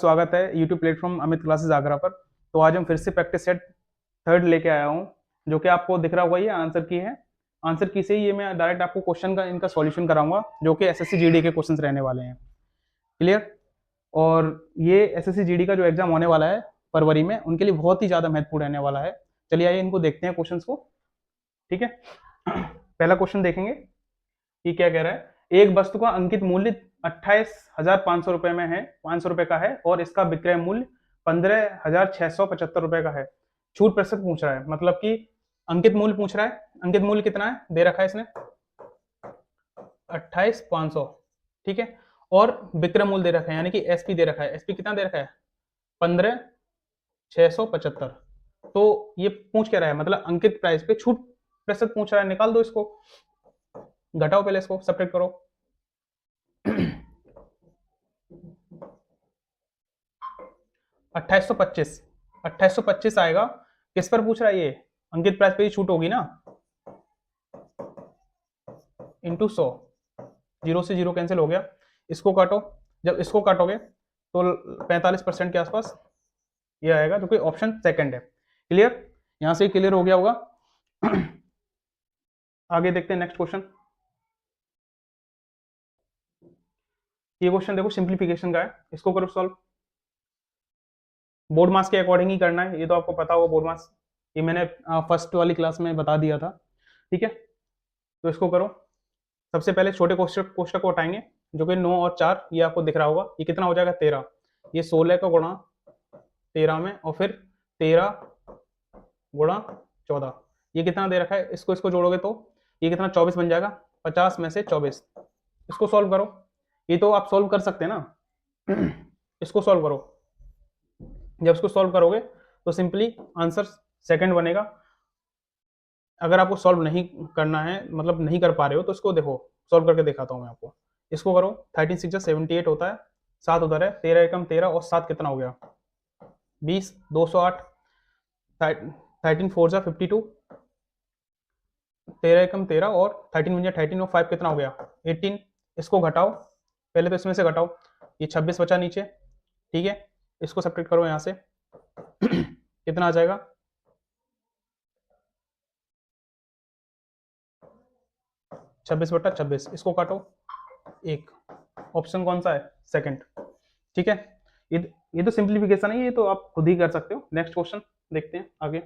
स्वागत है YouTube platform Amit classes Agra पर। तो आज हम फिर से प्रैक्टिस सेट थर्ड लेके आया हूँ, जो कि आपको दिख रहा होगा। ये आंसर की है। आंसर की से ही ये मैं डायरेक्ट आपको क्वेश्चन का इनका सॉल्यूशन कराऊंगा, जो कि एसएससी जीडी के क्वेश्चंस रहने वाले हैं। क्लियर। और ये एसएससी जीडी का जो एग्जाम होने वाला है फरवरी में, उनके लिए बहुत ही ज्यादा महत्वपूर्ण रहने वाला है। चलिए आइए इनको देखते हैं क्वेश्चंस को। ठीक है। पहला क्वेश्चन देखेंगे कि क्या कह रहा है। एक वस्तु का अंकित मूल्य 28,500 रुपए में है, 500 रुपए का है, और इसका विक्रय मूल्य 15,675 रुपए का है। छूट प्रतिशत पूछ रहा है, मतलब कि अंकित मूल्य पूछ रहा है। अंकित मूल्य कितना है दे रखा है इसने, 28,500। ठीक है। और विक्रय मूल्य दे रखा है, यानी कि एसपी दे रखा है। एसपी कितना दे रखा है, 15,675। तो ये पूछ क्या रहा है, मतलब अंकित प्राइस पे छूट प्रतिशत पूछ रहा है। निकाल दो इसको, घटाओ, पहले इसको सब्ट्रैक्ट करो। 2825 आएगा। किस पर पूछ रहा है ये, अंकित प्राइस पे ही छूट होगी ना, इंटू 100। 0 से 0 कैंसिल हो गया। इसको काटो, जब इसको काटोगे तो 45% के आसपास ये आएगा, जो कि ऑप्शन सेकंड है। क्लियर, यहां से क्लियर हो गया होगा। आगे देखते हैं नेक्स्ट क्वेश्चन। ये क्वेश्चन देखो सिंप्लीफिकेशन का है, इसको करो सॉल्व। बोर्ड मास के अकॉर्डिंग ही करना है, ये तो आपको पता होगा। बोर्ड मास ये मैंने फर्स्ट वाली क्लास में बता दिया था। ठीक है, तो इसको करो। सबसे पहले छोटे कोष्टक को हटाएंगे, जो कि 9 और 4, ये आपको दिख रहा होगा। ये कितना हो जाएगा, 13। ये 16 का गुणा 13 में, और फिर 13 गुणा 14, ये कितना दे रखा है। इसको जोड़ोगे तो ये कितना, 24 बन जाएगा। 50 में से 24। इसको सॉल्व करो। ये तो आप सॉल्व कर सकते हैं ना। इसको सॉल्व करो। जब इसको सॉल्व करोगे तो सिंपली आंसर सेकंड बनेगा। अगर आपको सॉल्व नहीं करना है, मतलब नहीं कर पा रहे हो, तो इसको देखो, सॉल्व करके दिखाता हूं मैं आपको। इसको करो। 13 6 78 होता है, 7 उधर है, 13 एकम 13 और 7 कितना हो गया, 20, 208। 13 4 जा 52, 13 एकम 13 और 13 बन 13 और 5 कितना हो गया, 18। इसको घटाओ, पहले तो इसमें से घटाओ। ये 26 बचा नीचे। ठीक है, इसको सब्ट्रैक्ट करो यहां से। कितना आ जाएगा, 26/26। इसको काटो, 1। ऑप्शन कौन सा है, सेकंड। ठीक है, ये तो सिंप्लीफिकेशन है, ये तो आप खुद ही कर सकते हो। नेक्स्ट क्वेश्चन देखते हैं आगे।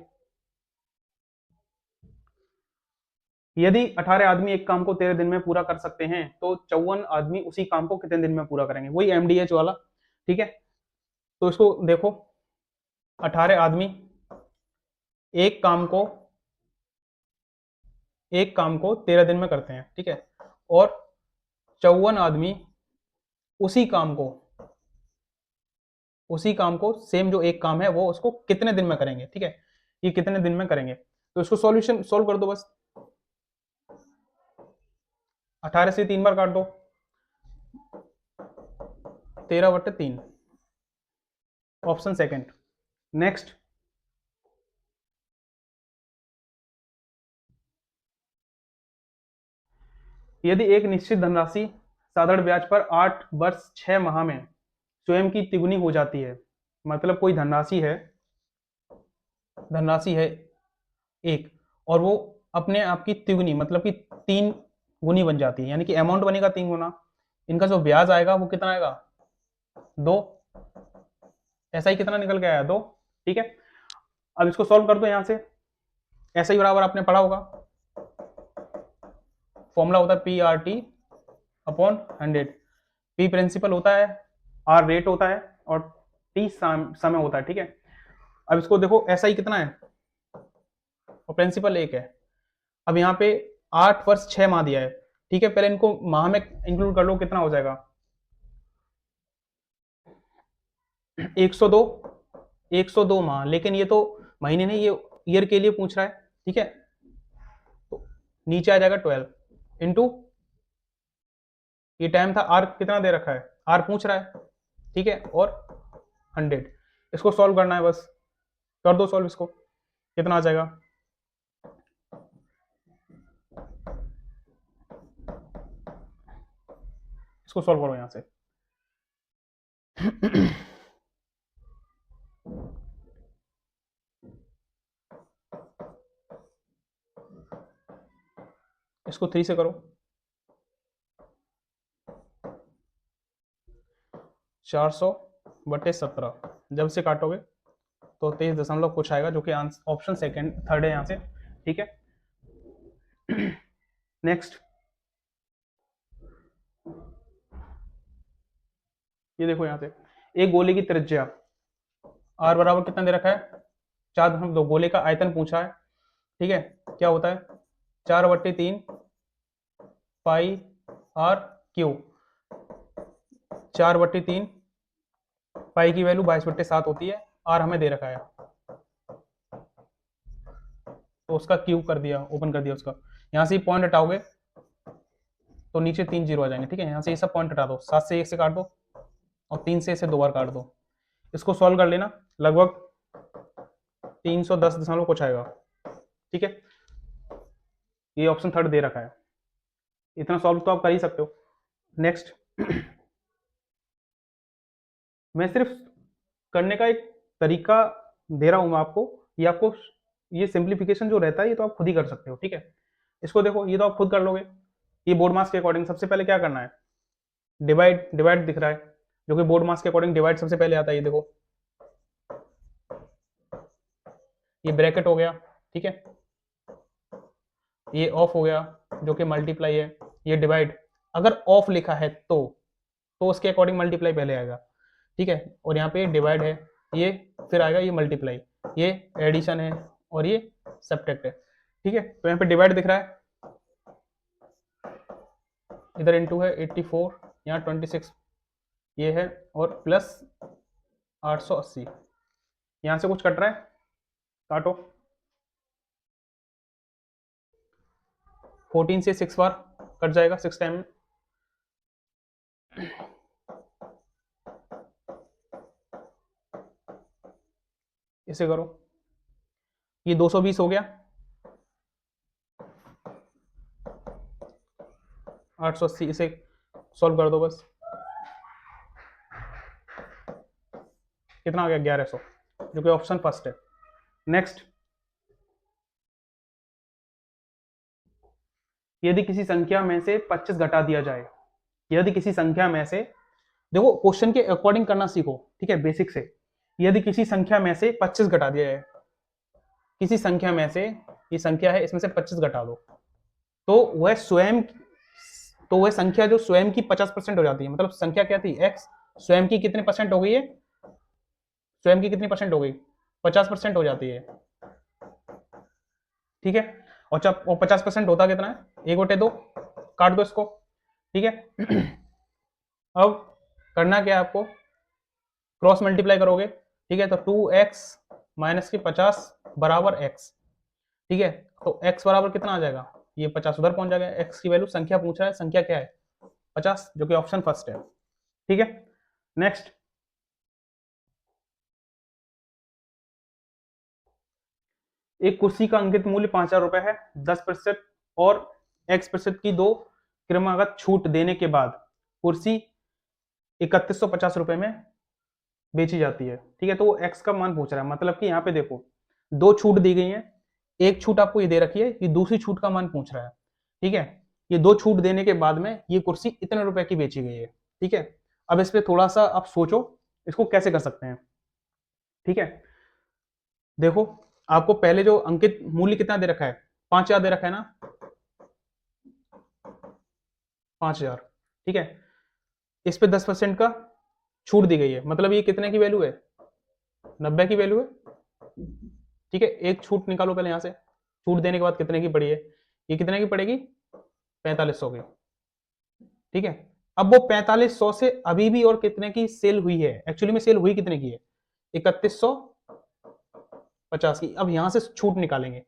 यदि 18 आदमी एक काम को 13 दिन में पूरा कर सकते हैं, तो 54 आदमी उसी काम को कितने दिन में पूरा करेंगे। वही एमडीएच वाला। ठीक है, तो इसको देखो। 18 आदमी एक काम को 13 दिन में करते हैं। ठीक है, और 54 आदमी उसी काम को सेम जो एक काम है वो उसको कितने दिन में करेंगे। ठीक है, ये कितने दिन में करेंगे, तो इसको सॉल्यूशन सॉल्व कर दो बस। 18 से 3 बार काट दो, 13/3, ऑप्शन सेकंड। नेक्स्ट, यदि एक निश्चित धनराशि साधारण ब्याज पर 8 वर्ष 6 माह में स्वयं की तिगुनी हो जाती है, मतलब कोई धनराशि है एक, और वो अपने आप की तिगुनी, मतलब कि 3 गुनी बन जाती है, यानी कि अमाउंट बनेगा 3 गुना। इनका जो ब्याज आएगा वो कितना आएगा, 2। ऐसा ही कितना निकल के आया, 2। ठीक है, अब इसको सॉल्व कर दो यहां से। ऐसा ही बराबर आपने पढ़ा होगा, फॉर्मूला होता है PRT/100। P प्रिंसिपल होता है, R रेट होता है, और T समय होता है। ठीक है, अब इसको देखो, ऐसा ही कितना है, और प्रिंसिपल 1 है। अब यहाँ पे 8 वर्ष 6 माह दिया है। ठीक है, पहले इनको माह में इंक्लूड कर लो, कितना हो जाएगा, 102 माह। लेकिन ये तो महीने नहीं, ये ईयर के लिए पूछ रहा है। ठीक है, तो नीचे आ जाएगा 12 इंटू, ये टाइम था, आर कितना दे रखा है, आर पूछ रहा है। ठीक है, और 100। इसको सॉल्व करना है बस, कर दो सॉल्व इसको, कितना आ जाएगा, इसको सॉल्व करो यहां से। इसको 3 से करो, 400/17 जब से काटोगे तो 23 दशमलव कुछ आएगा, जो कि ऑप्शन सेकंड थर्ड है यहाँ से। ठीक है, नेक्स्ट ये देखो यहाँ से एक गोले की त्रिज्या r बराबर कितना दे रखा है, 4.2। गोले का आयतन पूछा है। ठीक है, क्या होता है 4/3 पाई r क्यू, 4/3 पाई की वैल्यू 22/7 होती है, r हमें दे रखा है, तो उसका क्यूब कर दिया, ओपन कर दिया उसका। यहाँ से पॉइंट हटाओगे तो नीचे 3 जीरो आ जाएंगे। ठीक है, यहाँ से ये सब पॉइंट हटा दो, 7 से 1 से काट दो और 3 से इसे 2 बार काट दो। इसको सॉल्व कर लेना, लगभग 310 दशमलव कुछ आएगा। ठीक है, ये ऑप्शन थर्ड दे रखा है, इतना सॉल्व तो आप कर ही सकते हो। नेक्स्ट मैं सिर्फ करने का एक तरीका दे रहा हूं मैं आपको, ये आपको ये सिंप्लीफिकेशन जो रहता है ये तो आप खुद ही कर सकते हो। ठीक है, इसको देखो, ये तो आप खुद कर लोगे। ये बोर्ड मास के अकॉर्डिंग सबसे पहले क्या करना है, डिवाइड, डिवाइड दिख रहा है, जो कि बोर्ड मास के अकॉर्डिंग डिवाइड सबसे पहले आता है। ये देखो, ये ब्रैकेट हो गया। ठीक है, ये ऑफ हो गया, जो कि मल्टीप्लाई है। ये डिवाइड, अगर ऑफ लिखा है तो उसके अकॉर्डिंग मल्टीप्लाई पहले आएगा। ठीक है, और यहाँ पे डिवाइड है, ये फिर आएगा ये मल्टीप्लाई, ये एडिशन है और ये सब्ट्रैक्ट है। ठीक है, तो यहाँ पे डिवाइड दिख रहा है, इधर इनटू है 84, यहाँ 26 ये है, और प्लस 880। यहाँ से कुछ कट रहा है, काटो। 14 से 6 बार कट जाएगा, 6 टाइम में। इसे करो, ये 220 हो गया, 880, इसे सॉल्व कर दो बस। कितना आ गया, 1100, जो कि ऑप्शन फर्स्ट है। नेक्स्ट, यदि किसी संख्या में से 25 घटा दिया जाए, यदि किसी संख्या में से, देखो क्वेश्चन के अकॉर्डिंग करना सीखो। ठीक है, बेसिक से, यदि किसी संख्या में से 25 घटा दिया जाए, किसी संख्या में से, ये संख्या है, इसमें से 25 घटा दो, तो वह स्वयं, तो वह संख्या जो स्वयं की 50% हो जाती है। मतलब संख्या क्या थी, x, स्वयं की कितने परसेंट हो गई है, स्वयं की कितनी परसेंट हो गई, 50% हो जाती है। ठीक है, और जब वो 50% होता कितना है, 1/2, काट दो इसको। ठीक है, अब करना क्या है आपको, क्रॉस मल्टीप्लाई करोगे। ठीक है, तो 2x माइनस की 50 बराबर x। ठीक है, तो x बराबर कितना आ जाएगा, ये 50 उधर पहुंच जाएगा। x की वैल्यू, संख्या पूछ रहा है, संख्या क्या है 50, जो कि ऑप्शन फर्स्ट है। ठीक है, नेक्स्ट, एक कुर्सी का अंकित मूल्य 5,000 रुपए है, 10% और x% की दो क्रमागत छूट देने के बाद कुर्सी 3150 रुपए में बेची जाती है। ठीक है, तो वो x का मान पूछ रहा है, मतलब कि यहाँ पे देखो दो छूट दी गई है, एक छूट आपको ये दे रखी है, ये दूसरी छूट का मान पूछ रहा है। ठीक है, ये दो छूट देने के बाद में ये कुर्सी इतने रुपए की बेची गई है। ठीक है, अब इस पे थोड़ा सा आप सोचो, इसको कैसे कर सकते हैं। ठीक है, देखो आपको पहले जो अंकित मूल्य कितना दे रखा है, 5,000 दे रखा है ना, 5,000। ठीक है, इस पे 10% का छूट दी गई है, मतलब ये कितने की वैल्यू है, 90 की वैल्यू है। ठीक है, एक छूट निकालो पहले यहाँ से, छूट देने के बाद कितने की पड़ी है, ये कितने की पड़ेगी, 4500 की। ठीक है, अब वो 4500 से अभी भी और कितने की सेल हुई है, एक्चुअली में सेल हुई कितने की है, 3150 की। अब यहां से छूट निकालेंगे,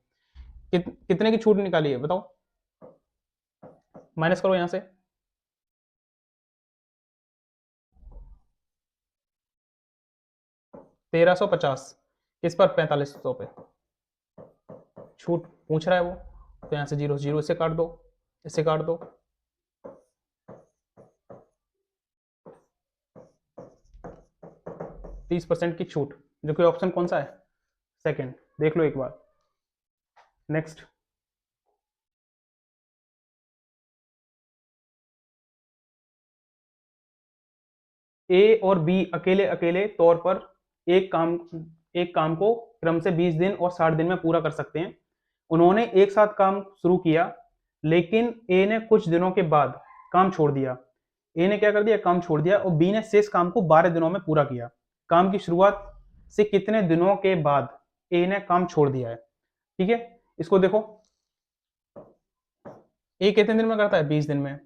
कितने की छूट निकाली है बताओ, माइनस करो यहां से, 1350, किस पर, 4500 पे छूट पूछ रहा है वो, तो यहां से जीरो जीरो से काट दो, इसे काट दो, 30% की छूट, जो कि ऑप्शन कौन सा है, सेकंड। देख लो एक बार। नेक्स्ट, ए और बी अकेले अकेले तौर पर एक काम को क्रम से 20 दिन और 60 दिन में पूरा कर सकते हैं। उन्होंने एक साथ काम शुरू किया, लेकिन ए ने कुछ दिनों के बाद काम छोड़ दिया। ए ने क्या कर दिया, काम छोड़ दिया, और बी ने शेष काम को 12 दिनों में पूरा किया। काम की शुरुआत से कितने दिनों के बाद ए ने काम छोड़ दिया है? ठीक है, इसको देखो, ए कितने दिन में करता है? 20 दिन में।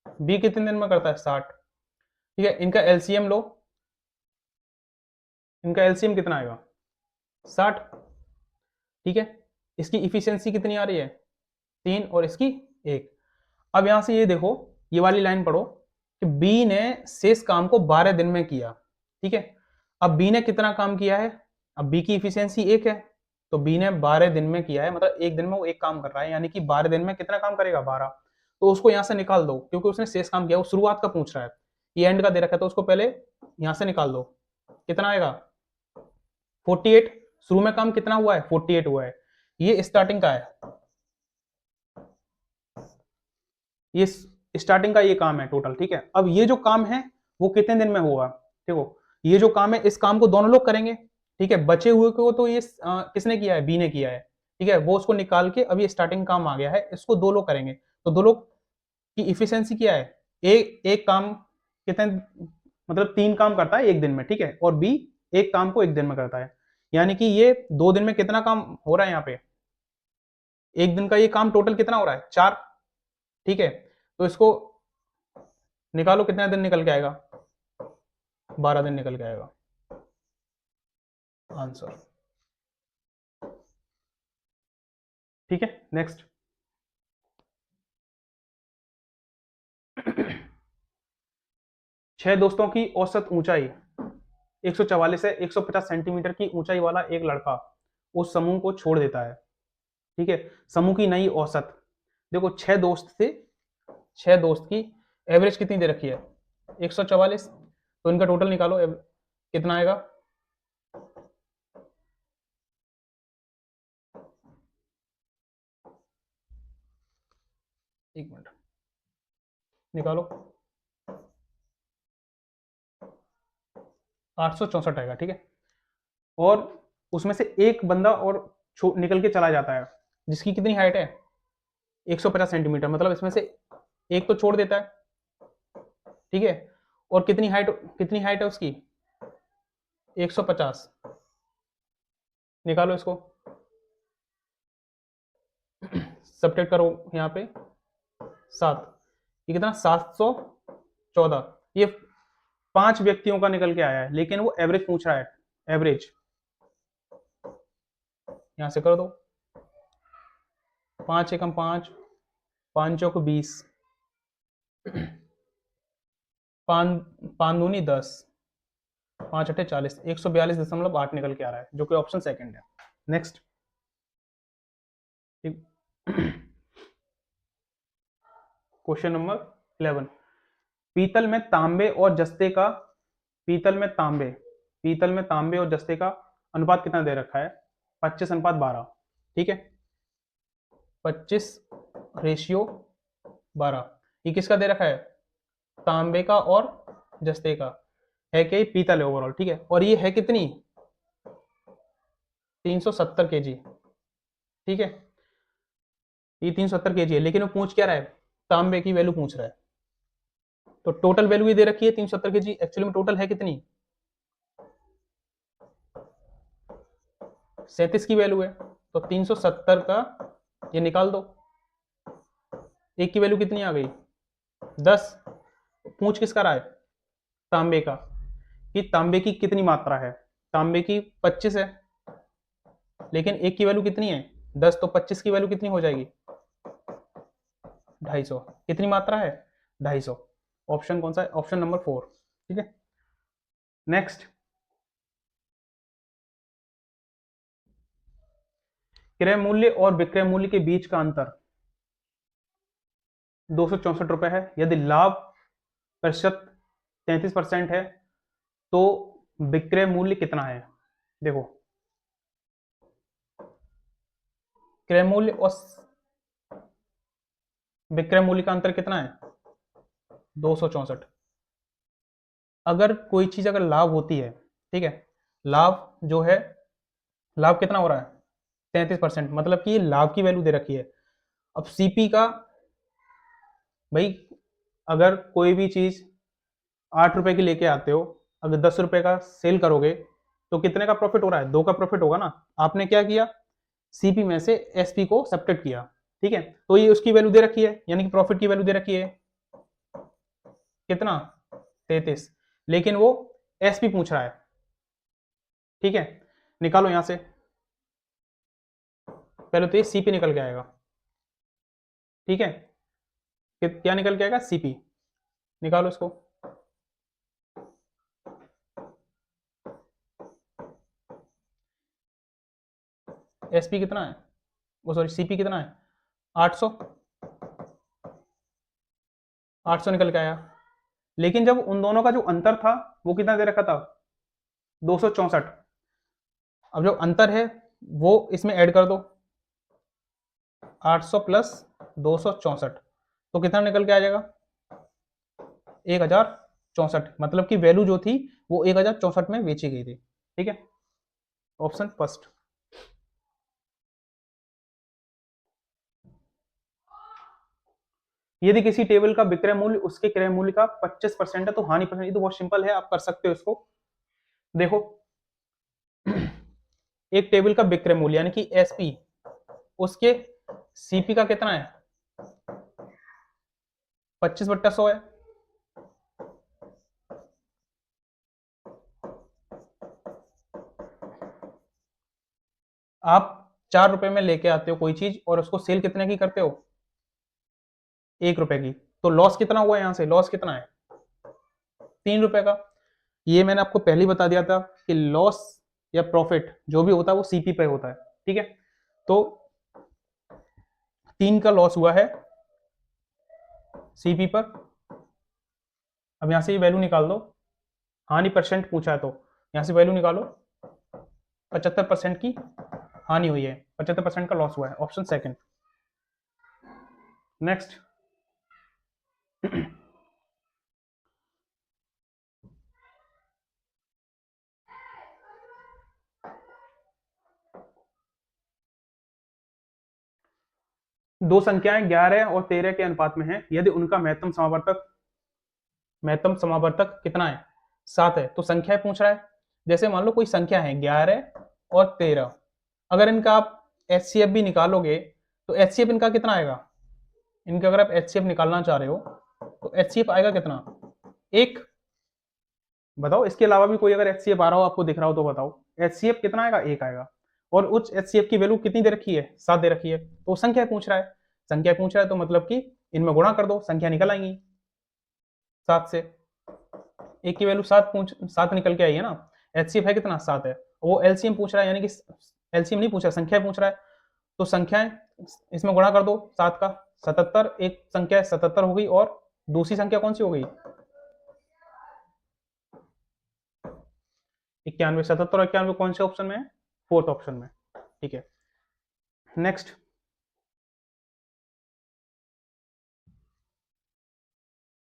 बी कितने दिन में करता है? 60। ठीक है, इनका एलसीएम लो, इनका एलसीएम कितना आएगा? 60। ठीक है, इसकी इफिशियंसी कितनी आ रही है? 3, और इसकी 1। अब यहां से ये देखो, ये वाली लाइन पढ़ो कि बी ने शेष काम को 12 दिन में किया। ठीक है, अब बी ने कितना काम किया है? अब बी की इफिशियंसी 1 है, तो बी ने 12 दिन में किया है, मतलब एक दिन में वो एक काम कर रहा है, यानी कि 12 दिन में कितना काम करेगा? 12। तो उसको यहां से निकाल दो, क्योंकि उसने शेष काम किया, वो शुरुआत का पूछ रहा है, ये एंड का दे रखा है, तो उसको पहले यहां से निकाल दो। कितना आएगा? 48। शुरू में काम कितना हुआ है? 48 हुआ है। ये स्टार्टिंग का है, ये स्टार्टिंग का ये काम है टोटल। ठीक है, अब ये जो काम है वो कितने दिन में होगा? देखो, ये जो काम है, इस काम को दोनों लोग करेंगे। ठीक है, बचे हुए को तो ये किसने किया है? बी ने किया है। ठीक है, वो उसको निकाल के, अब ये स्टार्टिंग काम आ गया है, इसको दो लोग करेंगे, तो दो लोग की इफिशियंसी क्या है? एक काम कितने, मतलब 3 काम करता है एक दिन में। ठीक है, और बी एक काम को एक दिन में करता है, यानी कि ये 2 दिन में कितना काम हो रहा है? यहाँ पे एक दिन का ये काम टोटल कितना हो रहा है? 4। ठीक है, तो इसको निकालो, कितना दिन निकल के आएगा? 12 दिन निकल के आएगा आंसर। ठीक है, नेक्स्ट। छह दोस्तों की औसत ऊंचाई 144 से 150 सेंटीमीटर की ऊंचाई वाला एक लड़का उस समूह को छोड़ देता है। ठीक है, समूह की नई औसत, देखो 6 दोस्त थे, 6 दोस्त की एवरेज कितनी दे रखी है? 144, तो इनका टोटल निकालो, कितना आएगा? एक मिनट, निकालो। 864 आएगा। ठीक है, और उसमें से एक बंदा और निकल के चला जाता है, जिसकी कितनी हाइट है? 150 सेंटीमीटर, मतलब इसमें से एक तो छोड़ देता है। ठीक है, और कितनी हाइट है उसकी? 150। निकालो इसको, सब्ट्रैक्ट करो यहाँ पे 7, ये कितना? 714। ये 5 व्यक्तियों का निकल के आया है, लेकिन वो एवरेज पूछ रहा है, एवरेज। यहां से कर दो, 5 एकम 5, 5 चौक 20, 5 दूनी 10, 5 अठे 40, 142.8 निकल के आ रहा है, जो कि ऑप्शन सेकंड है। नेक्स्ट। क्वेश्चन नंबर 11, पीतल में तांबे और जस्ते का पीतल में तांबे और जस्ते का अनुपात कितना दे रखा है? 25:12। ठीक है, 25:12। ये किसका दे रखा है? तांबे का और जस्ते का। है कि पीतल है ओवरऑल। ठीक है, और ये है कितनी? 370 केजी। ठीक है, ये 370 केजी है, लेकिन वो पूछ क्या रहा है? तांबे की वैल्यू पूछ रहा है। तो टोटल वैल्यू ये दे रखी है 370 केजी, एक्चुअली में टोटल है कितनी? 37 की वैल्यू है, तो 370 का ये निकाल दो, एक की वैल्यू कितनी आ गई? 10। पूछ किसका रहा है? तांबे का, कि तांबे की कितनी मात्रा है? तांबे की 25 है, लेकिन एक की वैल्यू कितनी है? 10, तो 25 की वैल्यू कितनी हो जाएगी? 250। कितनी मात्रा है? 250। ऑप्शन कौन सा है? Option number 4। ठीक है, नेक्स्ट। क्रय मूल्य और विक्रय मूल्य के बीच का अंतर 264 रुपए है। यदि लाभ प्रतिशत 33% है, तो विक्रय मूल्य कितना है? देखो, क्रय मूल्य और विक्रय मूल्य का अंतर कितना है? 264। अगर कोई चीज अगर लाभ होती है, ठीक है, लाभ जो है, लाभ कितना हो रहा है 33%, मतलब कि लाभ की वैल्यू दे रखी है। अब सीपी का, भाई अगर कोई भी चीज 8 रुपए की लेके आते हो, अगर 10 रुपए का सेल करोगे तो कितने का प्रॉफिट हो रहा है, 2 का प्रॉफिट होगा ना। आपने क्या किया, सीपी में से एसपी को सब्ट्रैक्ट किया, ठीक है, तो ये उसकी वैल्यू दे रखी है, यानी कि प्रॉफिट की वैल्यू दे रखी है कितना 33, लेकिन वो एसपी पूछ रहा है, ठीक है, निकालो यहां से, पहले तो ये सीपी निकल के आएगा, ठीक है, क्या निकल के आएगा, सीपी, निकालो इसको। एसपी कितना है, वो सॉरी सीपी कितना है 800, 800 निकल के आया, लेकिन जब उन दोनों का जो अंतर था वो कितना दे रखा था 264। अब जो अंतर है वो इसमें ऐड कर दो, 800 प्लस 264, तो कितना निकल के आ जाएगा 1064, मतलब कि वैल्यू जो थी वो 1064 में बेची गई थी, ठीक है, ऑप्शन फर्स्ट। यदि किसी टेबल का विक्रय मूल्य उसके क्रय मूल्य का 25% है तो हानि परसेंट, ये तो बहुत सिंपल है, आप कर सकते हो इसको। देखो एक टेबल का विक्रय मूल्य यानी कि एसपी, उसके सीपी का कितना है 25/100 है, आप 4 रुपए में लेके आते हो कोई चीज और उसको सेल कितने की करते हो 1 रुपए की, तो लॉस कितना हुआ यहां से, लॉस कितना है 3 रुपए का। ये मैंने आपको पहले ही बता दिया था कि लॉस या प्रॉफिट जो भी होता है वो सीपी पे होता है, ठीक है, तो 3 का लॉस हुआ है सीपी पर। अब यहां से ये वैल्यू निकाल दो, हानि परसेंट पूछा है तो यहां से वैल्यू निकालो, 75% की हानि हुई है, 75% का लॉस हुआ है, ऑप्शन सेकंड। नेक्स्ट, दो संख्याएं 11 और 13 के अनुपात में हैं, यदि उनका महत्तम समावर्तक कितना है 7 है, तो संख्याएं पूछ रहा है। जैसे मान लो कोई संख्या है 11 और 13, अगर इनका आप एचसीएफ भी निकालोगे तो एचसीएफ इनका कितना आएगा, इनका अगर आप एचसीएफ निकालना चाह रहे हो तो एचसीएफ आएगा कितना, एक, बताओ इसके अलावा भी कोई अगर एचसीएफ आ रहा हो आपको दिख रहा हो तो बताओ, एचसीएफ कितना आएगा, एक आएगा, और उस एचसीएफ की वैल्यू कितनी दे रखी है 7 दे रखी है, तो संख्या पूछ रहा है, संख्या पूछ रहा है तो मतलब कि इनमें गुणा कर दो, संख्या निकल आएंगी 7 से, एक की वैल्यू 7 निकल के आई है ना, एचसीएफ है कितना 7 है, वो एलसीएम पूछ रहा है, यानी कि एलसीएम नहीं पूछ रहा, संख्या पूछ रहा है, तो संख्याएं इसमें गुणा कर दो 7 का, 77, एक संख्या 77 हो गई और दूसरी संख्या कौन सी हो गई 91, 77 और 91 कौन से ऑप्शन में है, फोर्थ ऑप्शन में, ठीक है। नेक्स्ट,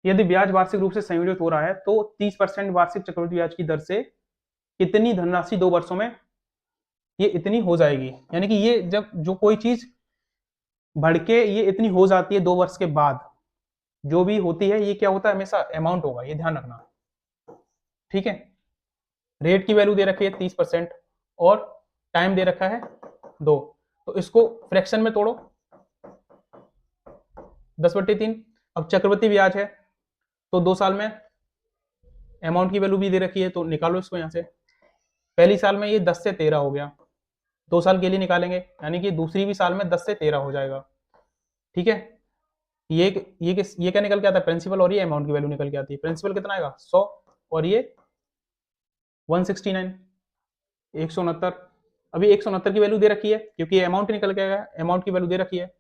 यदि ब्याज वार्षिक रूप से संयोजित हो रहा है तो 30% वार्षिक चक्रवृद्धि ब्याज की दर से कितनी धनराशि 2 वर्षों में ये इतनी हो जाएगी, यानी कि ये जब जो कोई चीज बढ़ के ये इतनी हो जाती है 2 वर्ष के बाद, जो भी होती है ये क्या होता है हमेशा अमाउंट होगा, ये ध्यान रखना, ठीक है। रेट की वैल्यू दे रखी है 30% और टाइम दे रखा है 2, तो इसको फ्रैक्शन में तोड़ो 10/3। अब चक्रवृद्धि ब्याज है तो 2 साल में अमाउंट की वैल्यू भी दे रखी है, तो निकालो इसको यहां से, पहली साल में ये 10 से 13 हो गया, 2 साल के लिए निकालेंगे यानी कि दूसरी भी साल में 10 से 13 हो जाएगा, ठीक है। ये क्या निकल के आता है प्रिंसिपल, और ये अमाउंट की वैल्यू निकल के आती है, प्रिंसिपल कितना आएगा 100 और ये 169, 169, अभी 169 की वैल्यू दे रखी है क्योंकि ये अमाउंट निकल के आएगा, अमाउंट की वैल्यू दे रखी है,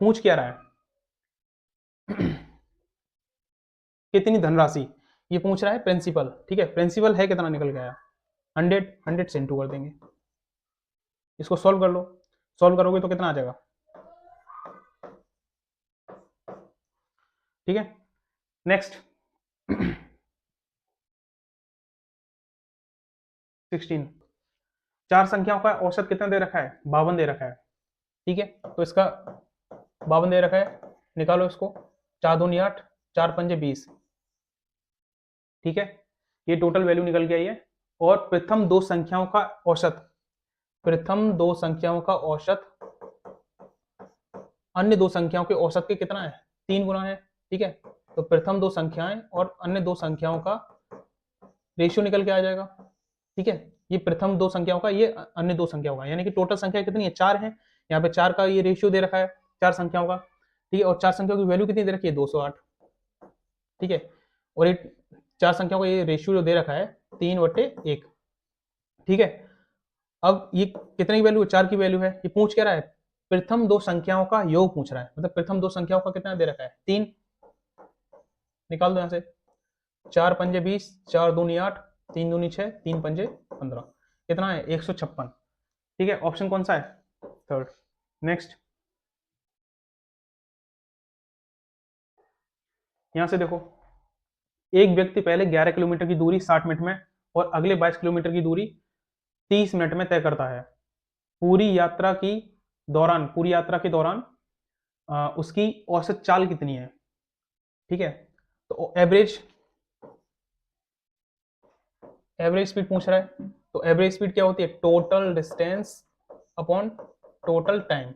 पूछ क्या रहा है कितनी धनराशि, ये पूछ रहा है प्रिंसिपल, ठीक है, प्रिंसिपल है कितना निकल गया 100, 100 से इंटू कर देंगे, इसको सॉल्व कर लो, सॉल्व करोगे तो कितना आ जाएगा ठीक है, नेक्स्ट 16, चार संख्याओं का औसत कितना दे रखा है, 52 दे रखा है। ठीक है, तो इसका 52 दे रखा है, निकालो इसको, 4 दूनी 8, 4 पंजे 20। ठीक है, ये टोटल वैल्यू निकल के आई है। और प्रथम दो संख्याओं का औसत, प्रथम दो संख्याओं का औसत अन्य दो संख्याओं के औसत के कितना है, 3 गुना है। ठीक है, तो प्रथम दो संख्याएं और अन्य दो संख्याओं का रेशियो निकल के आ जाएगा। ठीक है, ये प्रथम दो संख्याओं का, ये अन्य दो संख्याओं का, यानी कि टोटल संख्या कितनी है, 4 है। यहाँ पे 4 का ये रेशियो दे रखा है, 4 संख्याओं का। ठीक है, और 4 संख्याओं की वैल्यू कितनी दे रखी है, 208। ठीक है, और ये 4 संख्याओं का ये रेशियो जो दे रखा है 3/1। ठीक है, अब ये कितने की वैल्यू है, 4 की वैल्यू है। ये पूछ क्या रहा है, प्रथम दो संख्याओं का योग पूछ रहा है, मतलब प्रथम दो संख्याओं का कितना दे रखा है, 3। निकाल दो यहाँ से, 4 पंजे 20, 4 दूनी 8, 3 दूनी 6, 3 पंजे 15, कितना है, 156। ठीक है, ऑप्शन कौन सा है, थर्ड। नेक्स्ट, यहां से देखो, एक व्यक्ति पहले 11 किलोमीटर की दूरी 60 मिनट में और अगले 22 किलोमीटर की दूरी 30 मिनट में तय करता है। पूरी यात्रा के दौरान उसकी औसत चाल कितनी है। ठीक है, तो एवरेज स्पीड पूछ रहा है, तो एवरेज स्पीड क्या होती है, total distance upon total time.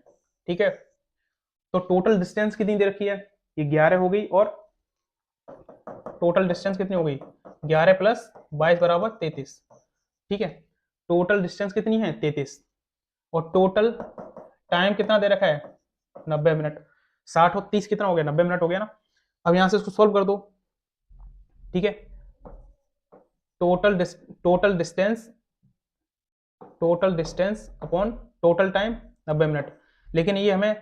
ठीक है, तो टोटल डिस्टेंस कितनी दे रखी है, ये 11 हो गई, और टोटल डिस्टेंस कितनी हो गई, 11 प्लस 22 बराबर 33। ठीक है, टोटल डिस्टेंस कितनी है, 33, और टोटल टाइम कितना दे रखा है, 90 मिनट। 60 और 30 कितना हो गया, 90 मिनट हो गया ना। अब यहां से इसको सॉल्व कर दो। ठीक है, total distance upon total time 90 minute, लेकिन ये हमें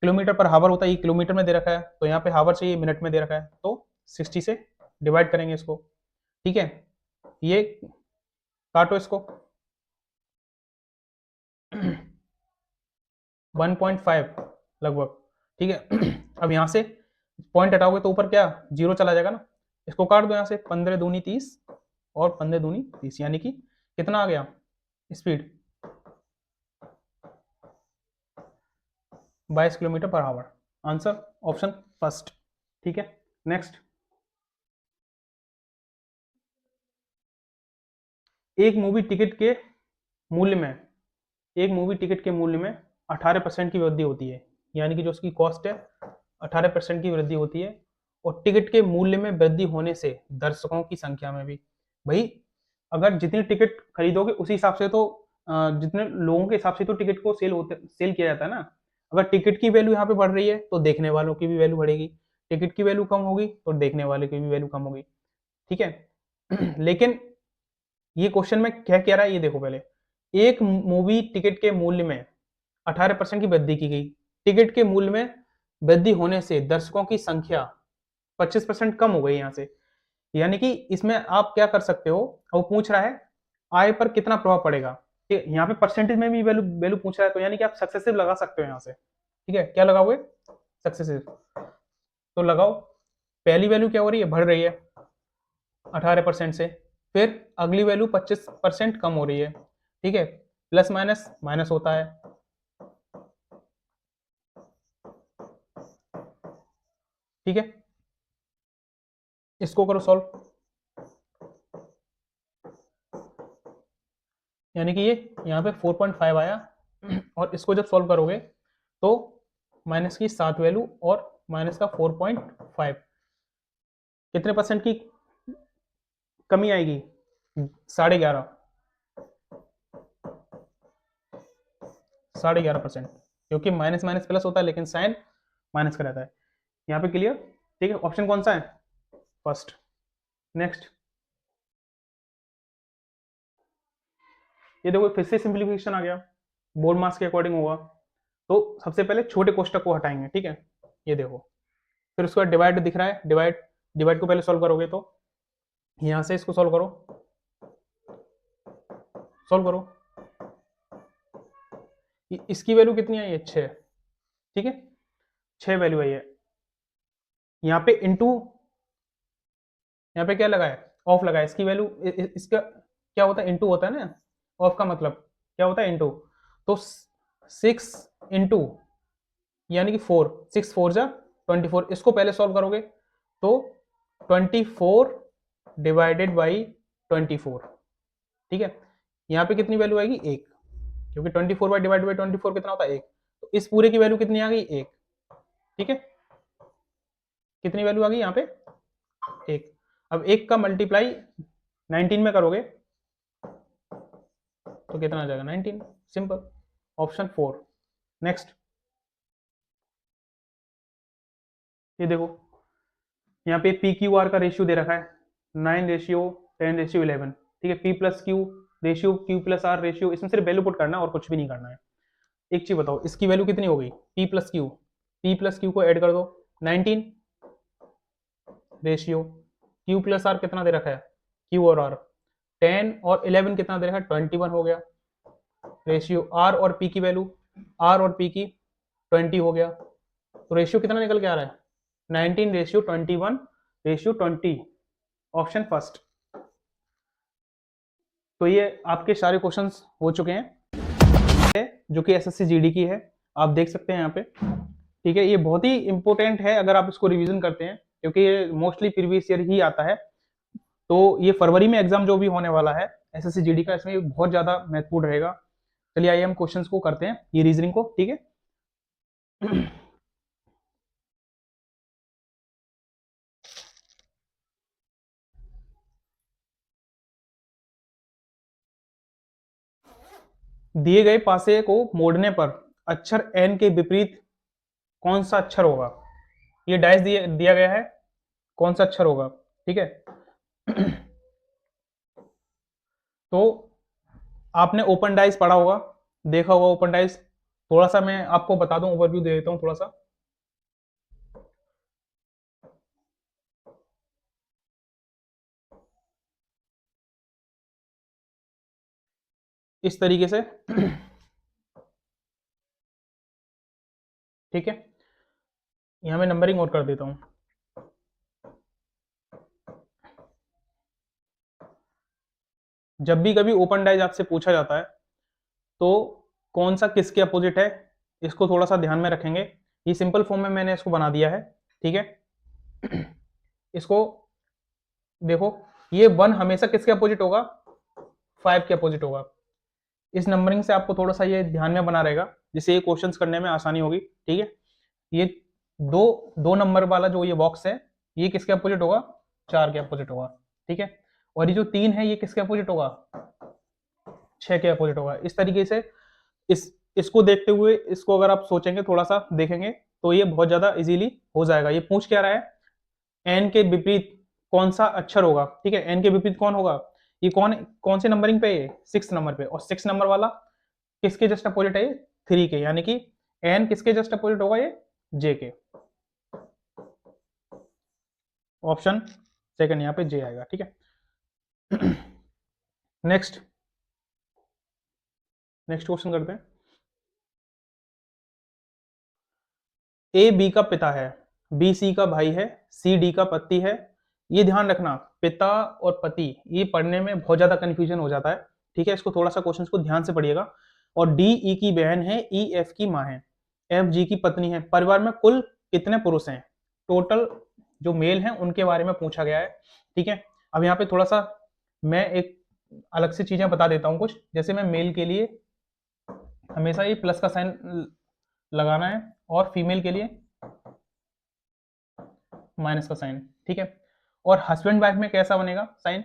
किलोमीटर पर हावर होता है, ये किलोमीटर में दे रखा है, तो यहाँ पे हावर चाहिए, मिनट में दे रखा है, तो 60 से डिवाइड करेंगे इसको। ठीक है, ये काटो इसको 1.5 लगभग। ठीक है, अब यहाँ से पॉइंट हटाओगे तो ऊपर क्या, 0 चला जाएगा ना, इसको काट दो यहाँ से, 15 दूनी 30 और 15 दूनी 30, यानी कि कितना आ गया speed, 22 kilometre per hour. Answer option first. ठीक है, नेक्स्ट, एक मूवी टिकट के मूल्य में एक मूवी टिकट के मूल्य में 18% की वृद्धि होती है, यानी कि जो उसकी कॉस्ट है 18% की वृद्धि होती है, और टिकट के मूल्य में वृद्धि होने से दर्शकों की संख्या में भी। भाई, अगर जितनी टिकट खरीदोगे उसी हिसाब से तो जितने लोगों के हिसाब से तो टिकट को सेल किया जाता है ना। अगर टिकट की वैल्यू यहाँ पे बढ़ रही है तो देखने वालों की भी वैल्यू बढ़ेगी, टिकट की वैल्यू कम होगी तो देखने वाले की भी वैल्यू कम होगी। ठीक है, लेकिन ये क्वेश्चन में क्या कह रहा है, ये देखो पहले, एक मूवी टिकट के मूल्य में 18% की वृद्धि की गई, टिकट के मूल्य में वृद्धि होने से दर्शकों की संख्या 25% कम हो गई यहाँ से। यानी कि इसमें आप क्या कर सकते हो, वो पूछ रहा है आय पर कितना प्रभाव पड़ेगा। यहाँ पे परसेंटेज में भी वैल्यू वैल्यू पूछ रहा है, तो यानी कि आप सक्सेसिव लगा सकते हो यहाँ से। ठीक है, क्या लगाओगे, सक्सेसिव, तो लगाओ। पहली वैल्यू क्या हो रही है, बढ़ रही है 18% से, फिर अगली वैल्यू 25% कम हो रही है। ठीक है, प्लस माइनस माइनस होता है। ठीक है, इसको करो सॉल्व, यानी कि ये यहाँ पे 4.5 आया, और इसको जब सॉल्व करोगे तो माइनस की 7 वैल्यू और माइनस का 4.5, कितने परसेंट की कमी आएगी, 11.5, 11.5%, क्योंकि माइनस माइनस प्लस होता है लेकिन साइन माइनस का रहता है। यहाँ पे क्लियर। ठीक है, ऑप्शन कौन सा है, फर्स्ट। नेक्स्ट, ये देखो फिर से सिंप्लीफिकेशन आ गया, बोर्ड मास के अकॉर्डिंग होगा, तो सबसे पहले छोटे कोष्टक को हटाएंगे। ठीक है, ये देखो, फिर उसके बाद डिवाइड दिख रहा है, डिवाइड डिवाइड को पहले सॉल्व करोगे, तो यहां से इसको सॉल्व करो, सॉल्व करो, इसकी वैल्यू कितनी आई है, 6। ठीक है, 6 वैल्यू आई है, यहाँ पे इंटू, यहाँ पे क्या लगा है, ऑफ लगा है, इसकी वैल्यू इसका क्या होता है, इंटू होता है ना, ऑफ का मतलब क्या होता है, इंटू। तो 6 इंटू यानी कि 4, 6 4 जा 24, इसको पहले सॉल्व करोगे तो 24 डिवाइडेड बाई 24, ठीक है। यहाँ पे कितनी वैल्यू आएगी, 1, क्योंकि 24 बाई डिवाइड बाई 24 कितना होता है, 1। तो इस पूरे की वैल्यू कितनी आ गई, 1, ठीक है। कितनी वैल्यू आ गई यहाँ पे, 1। अब 1 का मल्टीप्लाई 19 में करोगे तो कितना आ जाएगा, 19, सिंपल, ऑप्शन 4। नेक्स्ट, ये देखो यहाँ पे पी क्यू आर का रेशियो दे रखा है 9:10:11, ठीक है। P plus Q ratio, Q plus R ratio, इसमें सिर्फ वैल्यू पुट करना है और कुछ भी नहीं करना है। एक चीज बताओ, इसकी वैल्यू कितनी हो गई, पी प्लस क्यू को ऐड कर दो, 19 रेशियो, क्यू प्लस आर कितना दे रखा है, क्यू और आर 10 और 11 कितना दे रखा है, 21 हो गया रेशियो, आर और पी की वैल्यू, आर और पी की 20 हो गया, तो रेशियो कितना निकल के आ रहा है, 19:21:20, ऑप्शन फर्स्ट। तो ये आपके सारे क्वेश्चंस हो चुके हैं जो कि एसएससी जीडी की है, आप देख सकते हैं यहाँ पे, ठीक है। ये बहुत ही इंपॉर्टेंट है अगर आप इसको रिवीजन करते हैं, क्योंकि ये मोस्टली प्रीवियस ईयर ही आता है। तो ये फरवरी में एग्जाम जो भी होने वाला है एसएससी जीडी का, इसमें बहुत ज्यादा महत्वपूर्ण रहेगा। चलिए आइए हम क्वेश्चंस को करते हैं, ये रीजनिंग को, ठीक है। दिए गए पासे को मोड़ने पर अक्षर एन के विपरीत कौन सा अक्षर होगा, ये डाइस दिया गया है, कौन सा अक्षर होगा, ठीक है। तो आपने ओपन डाइस पढ़ा होगा, देखा होगा ओपन डाइस, थोड़ा सा मैं आपको बता दूं, ओवरव्यू दे देता हूं थोड़ा सा। इस तरीके से, ठीक है। यहां मैं नंबरिंग और कर देता हूं। जब भी कभी ओपन डाइज आपसे पूछा जाता है तो कौन सा किसके अपोजिट है, इसको थोड़ा सा ध्यान में रखेंगे। ये सिंपल फॉर्म में मैंने इसको बना दिया है, ठीक है। इसको देखो, ये 1 हमेशा किसके अपोजिट होगा, 5 के अपोजिट होगा। इस नंबरिंग से आपको थोड़ा सा ये ध्यान में बना रहेगा, जिससे ये क्वेश्चंस करने में आसानी होगी, ठीक है। ये दो दो नंबर वाला जो ये बॉक्स है, ये किसके अपोजिट होगा, 4 के अपोजिट होगा, ठीक है। और ये जो 3 है, ये किसके अपोजिट होगा, 6 के अपोजिट होगा। इस तरीके से इसको देखते हुए, इसको अगर आप सोचेंगे, थोड़ा सा देखेंगे, तो ये बहुत ज्यादा इजीली हो जाएगा। ये पूछ क्या रहा है, एन के विपरीत कौन सा अक्षर होगा, ठीक है। एन के विपरीत कौन होगा, ये कौन कौन से नंबरिंग पे है, 6 नंबर पे, और 6 नंबर वाला किसके जस्ट अपोजिट है, 3 के, यानी कि एन किसके जस्ट अपोजिट होगा, ये जे के, ऑप्शन सेकंड यहाँ पे जे आएगा, ठीक है। नेक्स्ट क्वेश्चन करते हैं। ए बी का पिता है, बी सी का भाई है, सी डी का पति है। ये ध्यान रखना, पिता और पति, ये पढ़ने में बहुत ज्यादा कंफ्यूजन हो जाता है, ठीक है। इसको थोड़ा सा क्वेश्चन को ध्यान से पढ़िएगा। और डी ई की बहन है, ई एफ की माँ है, एफ जी की पत्नी है। परिवार में कुल कितने पुरुष हैं, टोटल जो मेल हैं उनके बारे में पूछा गया है, ठीक है। अब यहाँ पे थोड़ा सा मैं एक अलग से चीजें बता देता हूँ कुछ, जैसे मैं मेल के लिए हमेशा ये प्लस का साइन लगाना है, और फीमेल के लिए माइनस का साइन, ठीक है। और हस्बैंड वाइफ में कैसा बनेगा साइन,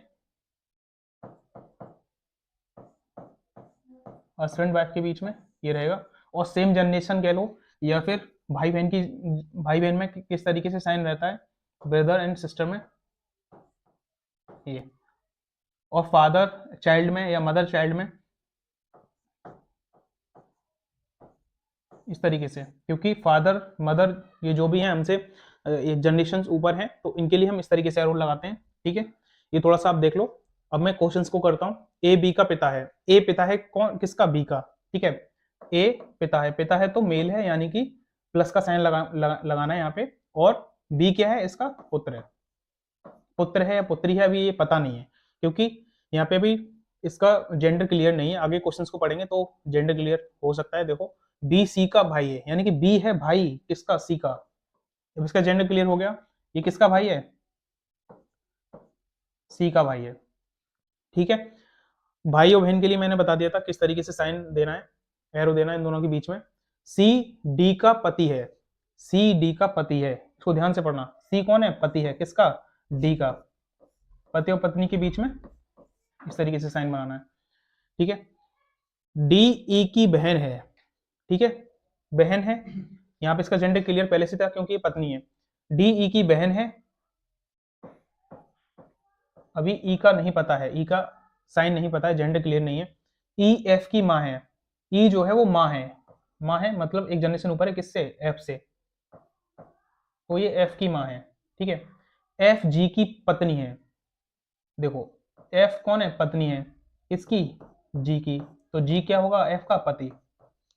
हस्बैंड वाइफ के बीच में ये रहेगा। और सेम जनरेशन कह लो, या फिर भाई बहन में किस तरीके से साइन रहता है, ब्रदर एंड सिस्टर में ये, और फादर चाइल्ड में या मदर चाइल्ड में इस तरीके से, क्योंकि फादर मदर ये जो भी हैं हमसे जनरेशन ऊपर हैं, तो इनके लिए हम इस तरीके से एरो लगाते हैं, ठीक है। ये थोड़ा सा आप देख लो। अब मैं क्वेश्चंस को करता हूँ। ए बी का पिता है, ए पिता है कौन किसका, बी का, ठीक है। ए पिता है तो मेल है, यानी कि प्लस का साइन लगाना है यहाँ पे, और बी क्या है, इसका पुत्र है, पुत्र है या पुत्री है अभी ये पता नहीं है, क्योंकि यहाँ पे भी इसका जेंडर क्लियर नहीं है, आगे क्वेश्चंस को पढ़ेंगे तो जेंडर क्लियर हो सकता है। देखो बी सी का भाई है, यानी कि बी है भाई किसका, सी का, अब इसका जेंडर क्लियर हो गया, ये किसका भाई है, सी का भाई है। ठीक है, भाई और बहन के लिए मैंने बता दिया था किस तरीके से साइन देना है, एरो देना है इन दोनों के बीच में। सी डी का पति है, सी डी का पति है, इसको ध्यान से पढ़ना, सी कौन है, पति है किसका, डी का, पति और पत्नी के बीच में इस तरीके से साइन बनाना है। ठीक है, डी ई की बहन है, ठीक है, बहन है, यहाँ पे इसका जेंडर क्लियर पहले से था क्योंकि ये पत्नी है, डी ई की बहन है, अभी ई का नहीं पता है, ई का साइन नहीं पता है, जेंडर क्लियर नहीं है। ई एफ की माँ है, ई जो है वो माँ है, माँ है मतलब एक जनरेशन ऊपर है किससे, एफ से, तो ये एफ की माँ है। ठीक है, एफ जी की पत्नी है, देखो एफ कौन है, पत्नी है इसकी, जी की, तो जी क्या होगा, एफ का पति,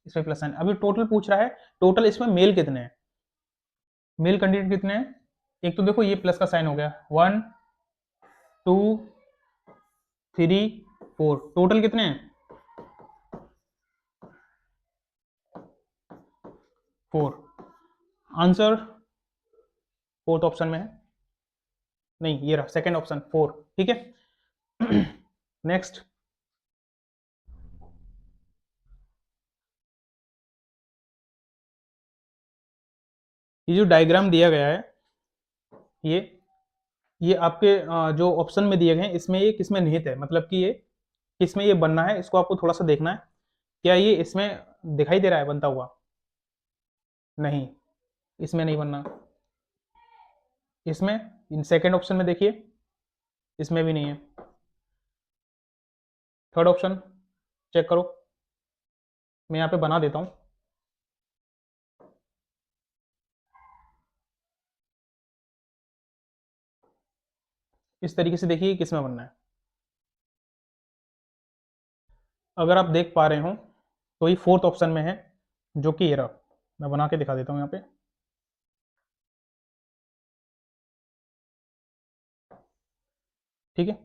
इसमें प्लस साइन। अभी टोटल पूछ रहा है, टोटल इसमें मेल कितने हैं, मेल कैंडिडेट कितने हैं, एक तो देखो ये प्लस का साइन हो गया, 1 2 3 4, टोटल कितने हैं, 4, आंसर फोर्थ ऑप्शन में है, नहीं ये रहा सेकंड ऑप्शन 4। ठीक है, नेक्स्ट, ये जो डायग्राम दिया गया है, ये आपके जो ऑप्शन में दिए गए हैं इसमें ये किसमें निहित है, मतलब कि ये किसमें ये बनना है, इसको आपको थोड़ा सा देखना है, क्या ये इसमें दिखाई दे रहा है बनता हुआ, नहीं इसमें नहीं बनना, इसमें सेकंड ऑप्शन में देखिए, इसमें भी नहीं है, थर्ड ऑप्शन चेक करो, मैं यहाँ पे बना देता हूँ, इस तरीके से देखिए किसमें बनना है, अगर आप देख पा रहे हो तो ये फोर्थ ऑप्शन में है, जो कि ये रहा, मैं बना के दिखा देता हूँ यहाँ पे, ठीक है,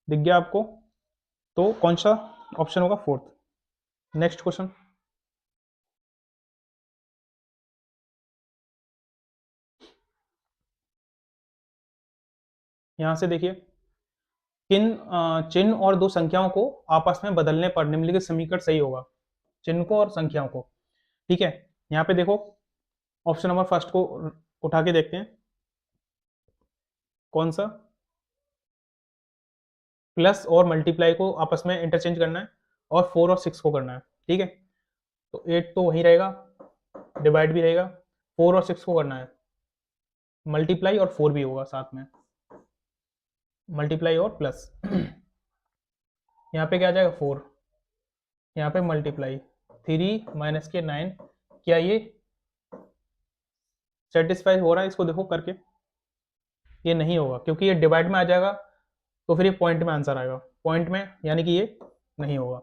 दिख गया आपको, तो कौन सा ऑप्शन होगा, फोर्थ। नेक्स्ट क्वेश्चन, यहाँ से देखिए, किन चिन्ह और दो संख्याओं को आपस में बदलने पर निम्नलिखित समीकरण सही होगा, चिन्ह को और संख्याओं को। ठीक है, यहाँ पे देखो ऑप्शन नंबर फर्स्ट को उठा के देखते हैं, कौन सा, प्लस और मल्टीप्लाई को आपस में इंटरचेंज करना है और 4 और 6 को करना है। ठीक है, तो 8 तो वहीं रहेगा, डिवाइड भी रहेगा, 4 और 6 को करना है, मल्टीप्लाई और 4 भी होगा साथ में, मल्टीप्लाई और प्लस, यहाँ पे क्या आ जाएगा 4, यहाँ पे मल्टीप्लाई 3 माइनस के 9, क्या ये सेटिस्फाई हो रहा है, इसको देखो करके, ये नहीं होगा क्योंकि ये डिवाइड में आ जाएगा, तो फिर ये पॉइंट में आंसर आएगा, पॉइंट में, यानी कि ये नहीं होगा।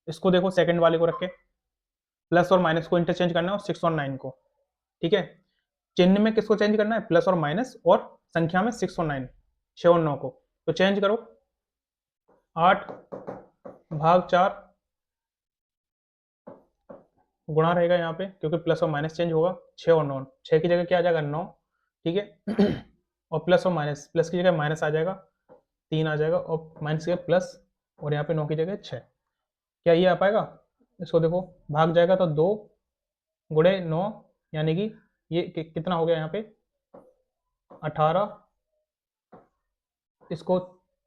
इसको देखो सेकंड वाले को रख के, प्लस और माइनस को इंटरचेंज करना है और 6 और 9 को। ठीक है, चिन्ह में किसको चेंज करना है, प्लस और माइनस, और संख्या में 6 और 9, 6 और 9 को, तो चेंज करो, 8 भाग 4 गुणा रहेगा यहाँ पे क्योंकि प्लस और माइनस चेंज होगा, 6 और 9, 6 की जगह क्या आ जाएगा 9, ठीक है, और प्लस और माइनस, प्लस की जगह माइनस आ जाएगा, 3 आ जाएगा, और माइनस की जगह प्लस, और यहाँ पे 9 की जगह 6, क्या ये आ पाएगा, इसको देखो भाग जाएगा तो 2 गुणे 9, यानी कि ये कितना हो गया यहाँ पे 18, इसको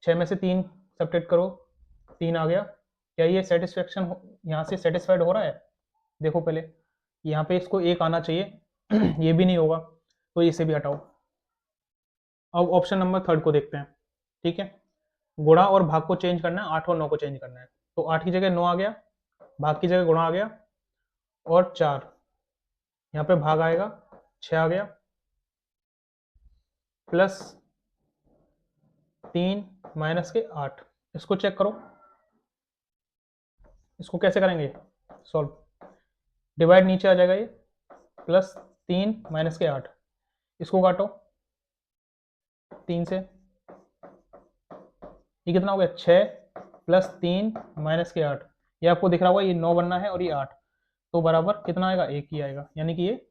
6 में से 3 सब्ट्रैक्ट करो, 3 आ गया, क्या ये सेटिस्फेक्शन यहाँ से सेटिस्फाइड हो रहा है, देखो पहले यहाँ पे इसको 1 आना चाहिए, ये भी नहीं होगा, तो इसे भी हटाओ। अब ऑप्शन नंबर थर्ड को देखते हैं। ठीक है, गुणा और भाग को चेंज करना है, 8 और 9 को चेंज करना है, तो 8 की जगह 9 आ गया, भाग की जगह गुणा आ गया, और 4 यहाँ पे भाग आएगा, 6 आ गया, प्लस 3 माइनस के 8, इसको चेक करो, इसको कैसे करेंगे सॉल्व, डिवाइड नीचे आ जाएगा ये, प्लस 3 माइनस के 8, इसको काटो 3 से, ये कितना हो गया 6 प्लस 3 माइनस के 8, ये आपको दिख रहा होगा, ये 9 बनना है और ये 8, तो बराबर कितना आएगा 1 ही आएगा, यानी कि ये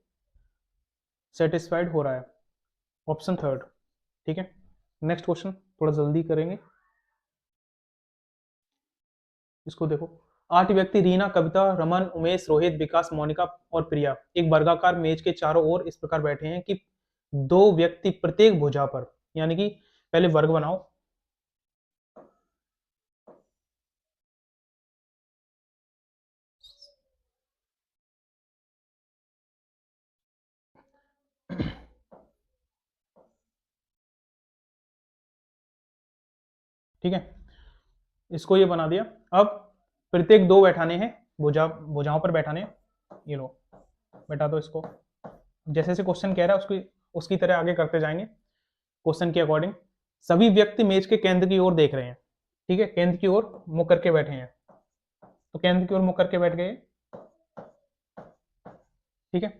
सेटिस्फाइड हो रहा है, ऑप्शन थर्ड। ठीक है, नेक्स्ट क्वेश्चन थोड़ा जल्दी करेंगे, इसको देखो। 8 व्यक्ति रीना, कविता, रमन, उमेश, रोहित, विकास, मोनिका और प्रिया एक वर्गाकार मेज के चारों ओर इस प्रकार बैठे हैं कि 2 व्यक्ति प्रत्येक भुजा पर, यानी कि पहले वर्ग बनाओ, ठीक है, इसको ये बना दिया। अब प्रत्येक 2 बैठाने हैं, भुजाओं पर बैठाने हैं, ये लो बैठा दो इसको, जैसे जैसे क्वेश्चन कह रहा है उसकी उसकी तरह आगे करते जाएंगे क्वेश्चन के अकॉर्डिंग। सभी व्यक्ति मेज के केंद्र की ओर देख रहे हैं, ठीक है, केंद्र की ओर मुख करके बैठे हैं, तो केंद्र की ओर मुख करके बैठ गए, ठीक है।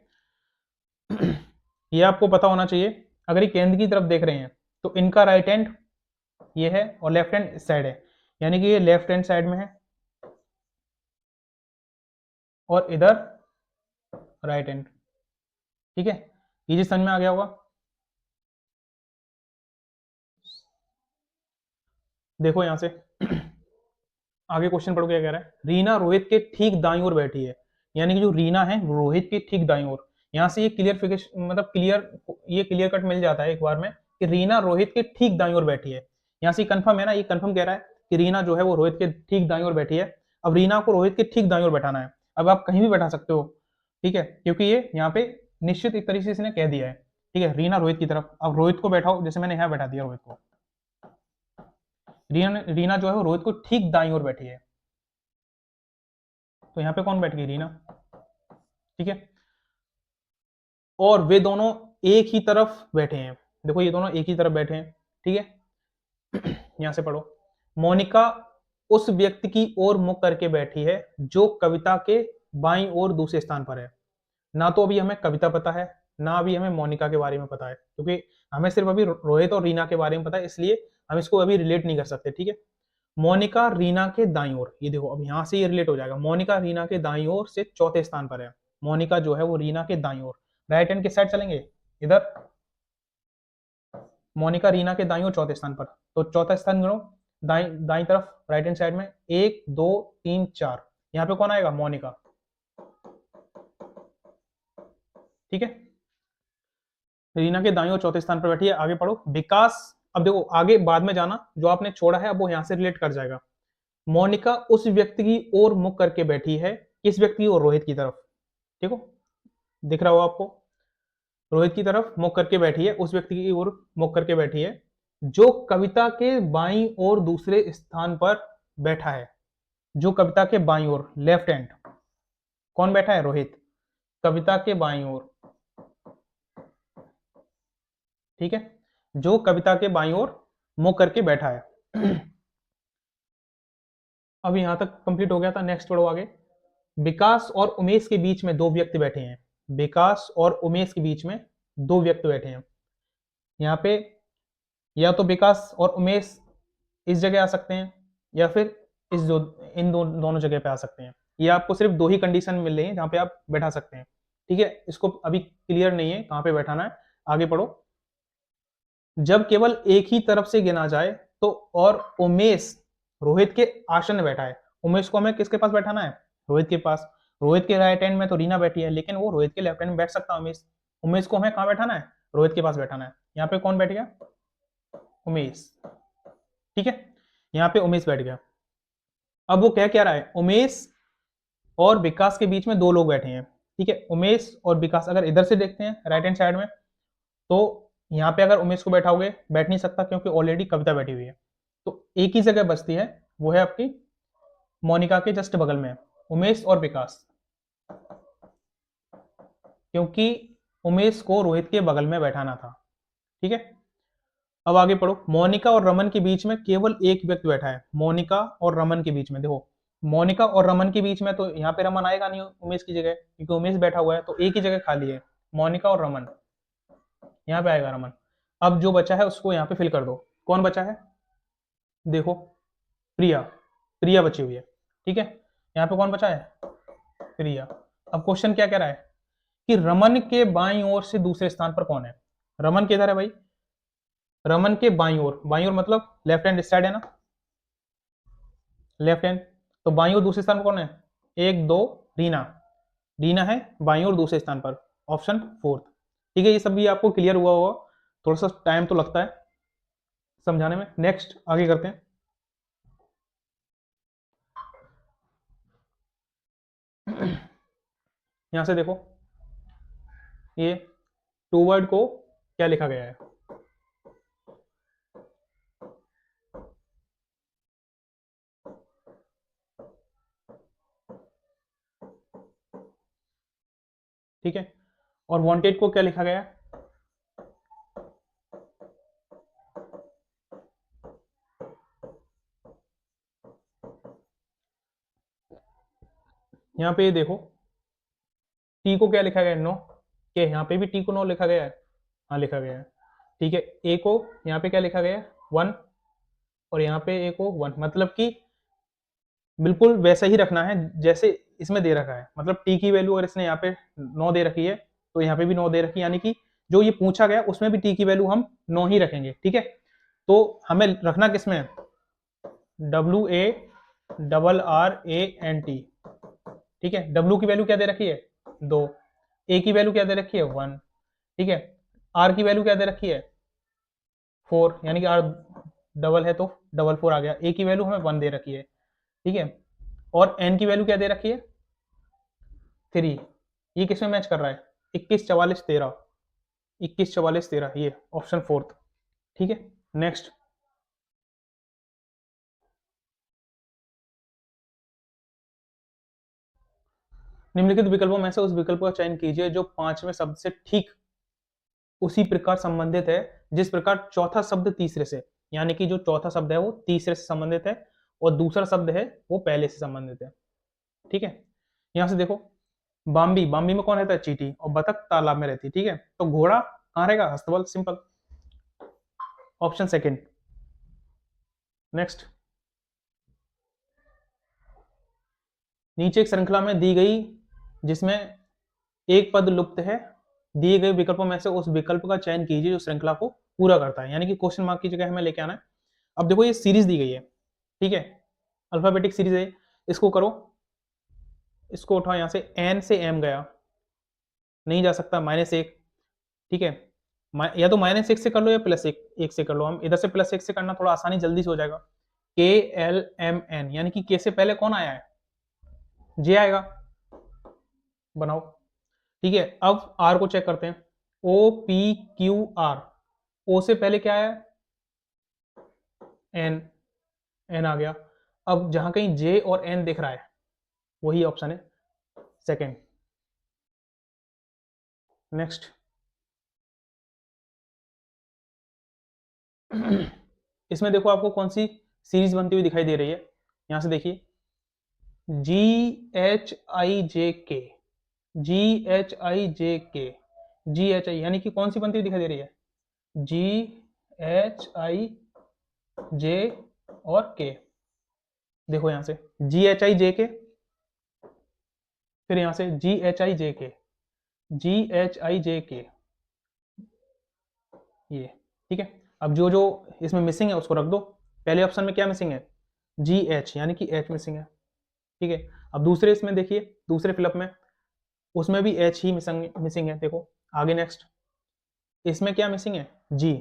ये आपको पता होना चाहिए, अगर ये केंद्र की तरफ देख रहे हैं तो इनका राइट हैंड ये है और लेफ्ट हैंड इस साइड है, यानी कि ये लेफ्ट हैंड साइड में है और इधर राइट हैंड, ठीक है, ये जी समझ में आ गया होगा। देखो यहां से आगे क्वेश्चन पढ़ो क्या कह रहा है। रीना रोहित के ठीक दाईं ओर बैठी है, यानी कि जो रीना है वो रोहित के ठीक दाईं ओर, यहां से ये क्लियरफिकेशन मतलब ये क्लियर कट मिल जाता है एक बार में कि रीना रोहित के ठीक दाईं ओर बैठी है, यहाँ से कंफर्म है ना, ये कंफर्म कह रहा है कि रीना जो है वो रोहित के ठीक दाईं ओर बैठी है। अब रीना को रोहित के ठीक दाईं ओर बैठाना है, अब आप कहीं भी बैठा सकते हो, ठीक है, क्योंकि ये यहाँ पे निश्चित एक तरीके से इसने कह दिया है, ठीक है, रीना रोहित की तरफ, अब रोहित को बैठाओ, जैसे मैंने यहाँ बैठा दिया रोहित को, रीना जो है वो रोहित को ठीक दाईं ओर बैठी है, तो यहाँ पे कौन बैठ गई रीना, ठीक है, और वे दोनों एक ही तरफ बैठे हैं, देखो ये दोनों एक ही तरफ बैठे हैं, ठीक है। यहां से पढ़ो। मोनिका उस व्यक्ति की ओर मुख करके बैठी है जो कविता के बाईं ओर दूसरे स्थान पर है, ना तो अभी हमें कविता पता है ना अभी हमें मोनिका के बारे में पता है, क्योंकि हमें सिर्फ अभी रोहित और रीना के बारे में पता है, इसलिए हम इसको अभी रिलेट नहीं कर सकते, ठीक है। मोनिका रीना के दाईं ओर, ये देखो अब यहां से ये रिलेट हो जाएगा, मोनिका रीना के दाईं ओर से चौथे स्थान पर है, मोनिका जो है वो रीना के दाईं ओर, राइट हैंड के साइड चलेंगे इधर, मोनिका रीना के दाईं ओर चौथे स्थान पर, तो चौथा स्थान गिनो, दाईं दाईं तरफ राइट हैंड साइड में 1 2 3 4, यहाँ पे कौन आएगा मोनिका, ठीक है, रीना के दाईं ओर चौथे स्थान पर बैठी है। आगे पढ़ो। विकास, अब देखो आगे बाद में जाना, जो आपने छोड़ा है अब वो यहां से रिलेट कर जाएगा। मोनिका उस व्यक्ति की ओर मुख करके बैठी है, किस व्यक्ति की ओर, रोहित की तरफ, ठीक हो, दिख रहा हो आपको, रोहित की तरफ मुख करके बैठी है, उस व्यक्ति की ओर मुख करके बैठी है जो कविता के बाईं ओर दूसरे स्थान पर बैठा है, जो कविता के बाईं ओर लेफ्ट हैंड, कौन बैठा है रोहित, कविता के बाईं ओर, ठीक है, जो कविता के बाईं ओर मुख करके बैठा है। अब यहां तक कंप्लीट हो गया था, नेक्स्ट पढ़ो आगे। विकास और उमेश के बीच में 2 व्यक्ति बैठे हैं, विकास और उमेश के बीच में 2 व्यक्ति बैठे हैं, यहाँ पे या तो विकास और उमेश इस जगह आ सकते हैं या फिर इस इन दोनों जगह पे आ सकते हैं, ये आपको सिर्फ 2 ही कंडीशन मिल रही है जहां पे आप बैठा सकते हैं, ठीक है, इसको अभी क्लियर नहीं है कहां पे बैठाना है, आगे पढ़ो। जब केवल एक ही तरफ से गिना जाए तो, और उमेश रोहित के आसन में बैठा है, उमेश को हमें किसके पास बैठाना है, रोहित के पास, रोहित के राइट हैंड में तो रीना बैठी है, लेकिन वो रोहित के लेफ्ट हैंड में बैठ सकता है उमेश, उमेश को हमें कहां बैठाना है, रोहित के पास बैठाना है, यहाँ पे कौन बैठ गया, उमेश, ठीक है, यहाँ पे उमेश बैठ गया। अब वो क्या रहा है, उमेश और विकास के बीच में 2 लोग बैठे हैं, ठीक है, उमेश और विकास, अगर इधर से देखते हैं राइट हैंड साइड में, तो यहाँ पे अगर उमेश को बैठाओगे बैठ नहीं सकता क्योंकि ऑलरेडी कविता बैठी हुई है, तो एक ही जगह बचती है, वो है आपकी मोनिका के जस्ट बगल में उमेश और विकास, क्योंकि उमेश को रोहित के बगल में बैठाना था, ठीक है। अब आगे पढ़ो। मोनिका और रमन के बीच में केवल एक व्यक्ति बैठा है, मोनिका और रमन के बीच में, देखो मोनिका और रमन के बीच में तो यहाँ पे रमन आएगा नहीं उमेश की जगह, क्योंकि उमेश बैठा हुआ है, तो एक ही जगह खाली है, मोनिका और रमन, यहाँ पे आएगा रमन। अब जो बचा है उसको यहाँ पे फिल कर दो। कौन बचा है? देखो, प्रिया, प्रिया बची हुई है, ठीक है। यहाँ पे कौन बचा है? प्रिया। अब क्वेश्चन क्या कह रहा है कि रमन के बाईं ओर से दूसरे स्थान पर कौन है? रमन किधर है भाई? रमन के बाईं ओर, बाईं ओर मतलब लेफ्ट हैंड साइड है ना, लेफ्ट हैंड। तो बाईं ओर दूसरे स्थान पर कौन है? एक, दो, रीना। रीना है बाईं ओर दूसरे स्थान पर, ऑप्शन फोर्थ। ठीक है, ये सब भी आपको क्लियर हुआ होगा। थोड़ा सा टाइम तो लगता है समझाने में। नेक्स्ट आगे करते हैं। यहां से देखो, ये टू वर्ड को क्या लिखा गया है? ठीक है, और वांटेड को क्या लिखा गया है? यहाँ पे देखो, टी को क्या लिखा गया है? नो। के यहाँ पे भी टी को नो लिखा गया है? हाँ लिखा गया है। ठीक है, ए को यहाँ पे क्या लिखा गया है? वन, और यहाँ पे ए को वन, मतलब कि बिल्कुल वैसा ही रखना है जैसे इसमें दे रखा है। मतलब टी की वैल्यू अगर इसने यहाँ पे 9 दे रखी है तो यहाँ पे भी 9 दे रखी है, यानी कि जो ये पूछा गया उसमें भी टी की वैल्यू हम 9 ही रखेंगे। ठीक है, तो हमें रखना किसमें है? WARRANT। ठीक है, W की वैल्यू क्या दे रखी है? 2। A की वैल्यू क्या दे रखी है? 1। ठीक है, R की वैल्यू क्या दे रखी है? 4, यानी कि R डबल है तो डबल 4 आ गया। A की वैल्यू हमें 1 दे रखी है। ठीक है, और N की वैल्यू क्या दे रखी है? 3। ये किसमें मैच कर रहा है? 21, 44, 13। 21, 44, 13, ये ऑप्शन फोर्थ। ठीक है, नेक्स्ट। निम्नलिखित विकल्पों में से उस विकल्प का चयन कीजिए जो पांचवें शब्द से ठीक उसी प्रकार संबंधित है जिस प्रकार चौथा शब्द तीसरे से, यानी कि जो चौथा शब्द है वो तीसरे से संबंधित है और दूसरा शब्द है वो पहले से संबंधित है। ठीक है, यहां से देखो, बाम्बी, बाम्बी में कौन रहता है? चींटी, और बतख तालाब में रहती है। ठीक है, तो घोड़ा कहां रहेगा? हस्तबल, सिंपल, ऑप्शन सेकंड। नेक्स्ट, नीचे एक श्रृंखला में दी गई जिसमें एक पद लुप्त है, दिए गए विकल्पों में से उस विकल्प का चयन कीजिए जो श्रृंखला को पूरा करता है, यानी कि क्वेश्चन मार्क की जगह हमें लेके आना है। अब देखो ये सीरीज दी गई है, ठीक है, अल्फाबेटिक सीरीज है। इसको करो, इसको उठाओ, यहां से एन से एम गया, नहीं जा सकता, -1। ठीक है, या तो -1 से कर लो या +1 से कर लो। हम इधर से +1 से करना थोड़ा आसानी जल्दी से हो जाएगा। KLMN, यानी कि के से पहले कौन आया है? जे आएगा, बनाओ। ठीक है, अब आर को चेक करते हैं। OPQR, ओ से पहले क्या आया? एन, एन आ गया। अब जहां कहीं जे और एन दिख रहा है वही ऑप्शन है सेकंड। नेक्स्ट, इसमें देखो आपको कौन सी सीरीज बनती हुई दिखाई दे रही है। यहां से देखिए, GHIJK, GHIJK, GHI, यानी कि कौन सी बनती हुई दिखाई दे रही है? GHIJ और K। देखो यहां से GHIJK, फिर यहां से GHIJK, GHIJK, ये। ठीक है, अब जो जो इसमें मिसिंग है उसको रख दो। पहले ऑप्शन में क्या मिसिंग है? GH, यानी कि H मिसिंग है। ठीक है, अब दूसरे इसमें देखिए, दूसरे फिलअप में उसमें भी H ही मिसिंग है। देखो आगे, नेक्स्ट, इसमें क्या मिसिंग है? G,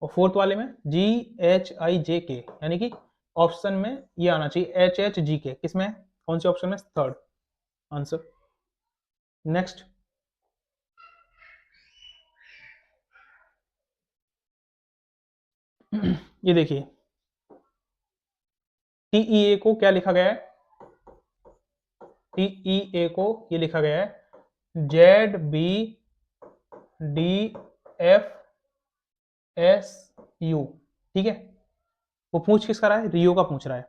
और फोर्थ वाले में GHIJK, यानी कि ऑप्शन में ये आना चाहिए HHGK। किसमें? कौन से ऑप्शन में? Third answer. नेक्स्ट, ये देखिए, TEA को क्या लिखा गया है? TEA को ये लिखा गया है ZBDFSU। ठीक है, वो पूछ किसका रहा है? रियो का पूछ रहा है।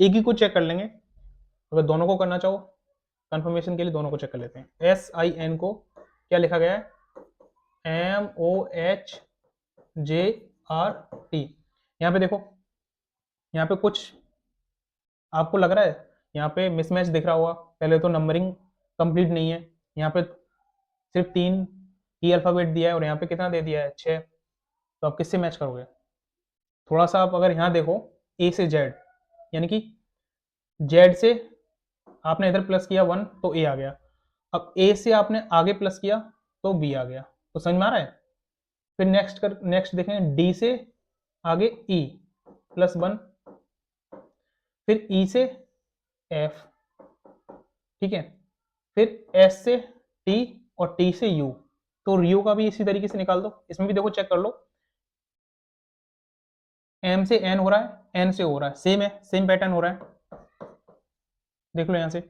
एक ही को चेक कर लेंगे, अगर दोनों को करना चाहो कंफर्मेशन के लिए दोनों को चेक कर लेते हैं। SIN को क्या लिखा गया है? MOHJRT। यहाँ पे देखो, यहाँ पे कुछ आपको लग रहा है यहाँ पे मिसमैच दिख रहा होगा। पहले तो नंबरिंग कंप्लीट नहीं है, यहाँ पे सिर्फ 3 की अल्फ़ाबेट दिया है और यहाँ पे कितना दे दिया है 6। तो आप किससे मैच करोगे? थोड़ा सा आप अगर यहाँ देखो, ए से जेड, यानी कि जेड से आपने इधर प्लस किया 1 तो ए आ गया। अब ए से आपने आगे प्लस किया तो बी आ गया। तो समझ में आ रहा है? फिर नेक्स्ट देखें, डी से आगे ई +1, फिर ई से एफ, ठीक है, फिर एस से टी और टी से यू। तो यू का भी इसी तरीके से निकाल दो। इसमें भी देखो, चेक कर लो, एम से एन हो रहा है, एन से हो रहा है, सेम है, सेम पैटर्न हो रहा है। देख लो यहां से,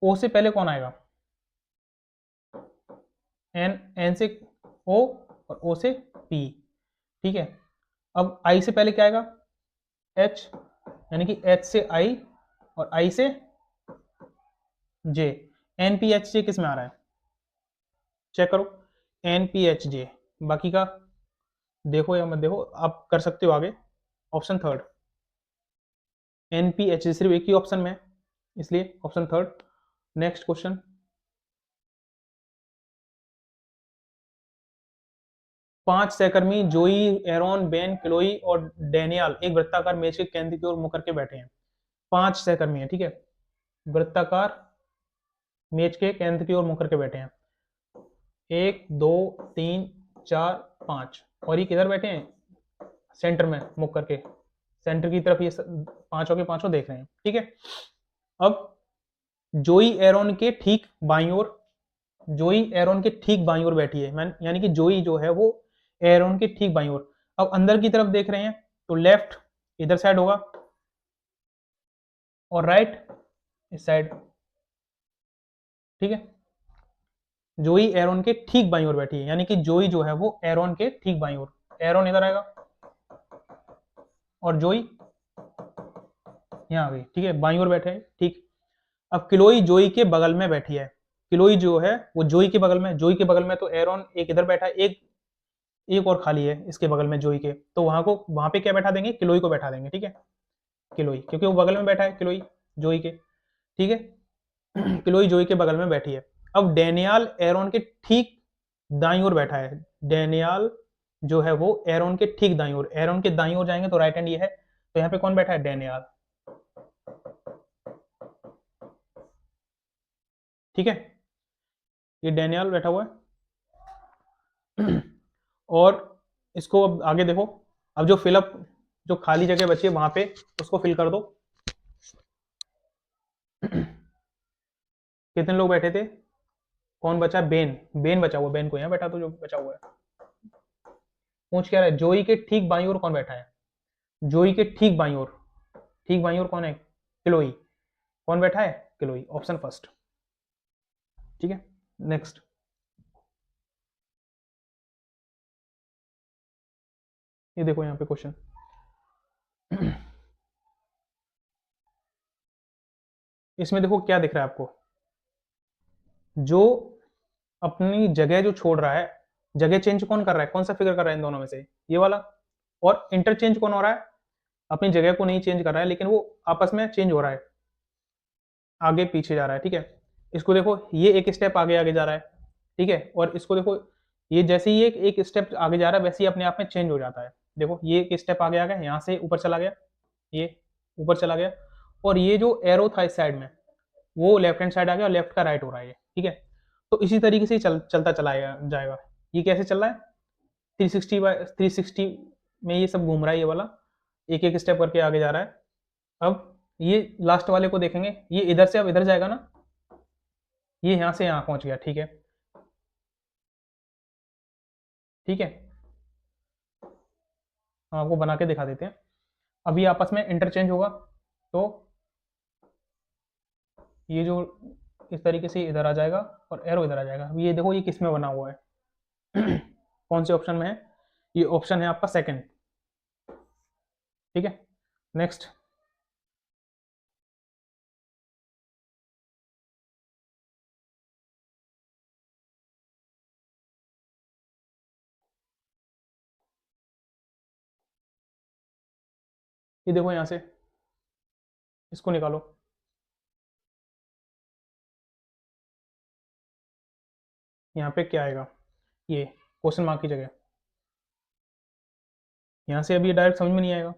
ओ से पहले कौन आएगा? एन, एन से ओ और ओ से पी, ठीक है। अब आई से पहले क्या आएगा? एच, यानी कि एच से आई और आई से जे। एन पी एच जे किस में आ रहा है? चेक करो, एन पी एच जे। बाकी का देखो या मत देखो, आप कर सकते हो आगे। Option third, N P H J सिर्फ एक ही ऑप्शन में है, इसलिए ऑप्शन थर्ड। नेक्स्ट क्वेश्चन, 5 सहकर्मी जोई, एरोन, बेन, क्लोई और डेनियल एक वृत्ताकार मेज के केंद्र की ओर मुकर के बैठे हैं। 5 सहकर्मी है, ठीक है, वृत्ताकार मेज के केंद्र की ओर मुकर के बैठे हैं। 1 2 3 4 5, और ये किधर बैठे हैं? सेंटर में मुक करके, सेंटर की तरफ ये पांचों के पांचों देख रहे हैं, ठीक है। अब जोई एरोन के ठीक बाईं ओर, जोई एरोन के ठीक बाईं ओर बैठी है, यानी कि जोई जो है वो एरोन के ठीक बाईं ओर। अब अंदर की तरफ देख रहे हैं तो लेफ्ट इधर साइड होगा और राइट इस साइड, ठीक है। जोई एरोन के ठीक बाईं ओर बैठी है, यानी कि जोई जो है वो एरोन के ठीक बाईं ओर, एरोन इधर आएगा और जोई यहाँ आ गई, ठीक है, बाईं ओर बैठे हैं, ठीक। अब क्लोई जोई के बगल में बैठी है, क्लोई जो है वो जोई के बगल में, जोई के बगल में तो एरोन एक इधर बैठा है, एक एक और खाली है इसके बगल में जोई के, तो वहां पे क्या बैठा देंगे? क्लोई को बैठा देंगे, ठीक है, क्लोई, क्योंकि वो बगल में बैठा है क्लोई जोई के, ठीक है। क्लोई जोई के बगल में बैठी है। अब डेनियल एरोन के ठीक दाईं ओर बैठा है, डेनियल जो है वो एरोन के ठीक दाईं ओर, एरोन के दाईं ओर जाएंगे तो राइट हैंड ये है, तो यहाँ पे कौन बैठा है? डेनियल, ठीक है, ये डेनियल बैठा हुआ है। और इसको अब आगे देखो, अब जो फिलअप, जो खाली जगह बची है वहां पे उसको फिल कर दो। कितने लोग बैठे थे? कौन बचा? बेन, बेन बचा हुआ, बेन को यहाँ बैठा तो जो बचा हुआ है। पूछ क्या रहा है? जोई के ठीक बाईं ओर कौन बैठा है? जोई के ठीक बाईं ओर, ठीक बाईं ओर कौन है? क्लोई। कौन बैठा है? क्लोई, ऑप्शन फर्स्ट, ठीक है। नेक्स्ट, ये देखो यहाँ पे क्वेश्चन, इसमें देखो क्या दिख रहा है आपको? जो अपनी जगह जो छोड़ रहा है, जगह चेंज कौन कर रहा है? कौन सा फिगर कर रहा है इन दोनों में से? ये वाला। और इंटरचेंज कौन हो रहा है? अपनी जगह को नहीं चेंज कर रहा है, लेकिन वो आपस में चेंज हो रहा है, आगे पीछे जा रहा है, ठीक है। इसको देखो, ये एक स्टेप आगे आगे जा रहा है, ठीक है, और इसको देखो, ये जैसे ही एक स्टेप आगे जा रहा है वैसे ही अपने आप में चेंज हो जाता है। देखो, ये एक स्टेप आगे आ गया, यहाँ से ऊपर चला गया, ये ऊपर चला गया, और ये जो एरो था इस साइड में वो लेफ्ट हैंड साइड आ गया और लेफ्ट का राइट हो रहा है ये, ठीक है। तो इसी तरीके से चलता चला जाएगा। ये कैसे चल रहा है? 360 में ये सब घूम रहा है, ये वाला एक एक स्टेप करके आगे जा रहा है। अब ये लास्ट वाले को देखेंगे, ये इधर से अब इधर जाएगा ना, ये यहाँ से यहाँ पहुँच गया, ठीक है, ठीक है। हम आपको बना के दिखा देते हैं। अब ये आपस में इंटरचेंज होगा, तो ये जो इस तरीके से इधर आ जाएगा और एरो इधर आ जाएगा। अब ये देखो, ये किस में बना हुआ है? कौन से ऑप्शन में है? ये ऑप्शन है आपका सेकंड, ठीक है। नेक्स्ट, ये देखो यहाँ से इसको निकालो, यहाँ पे क्या आएगा, ये क्वेश्चन मार्क की जगह। यहाँ से अभी डायरेक्ट समझ में नहीं आएगा,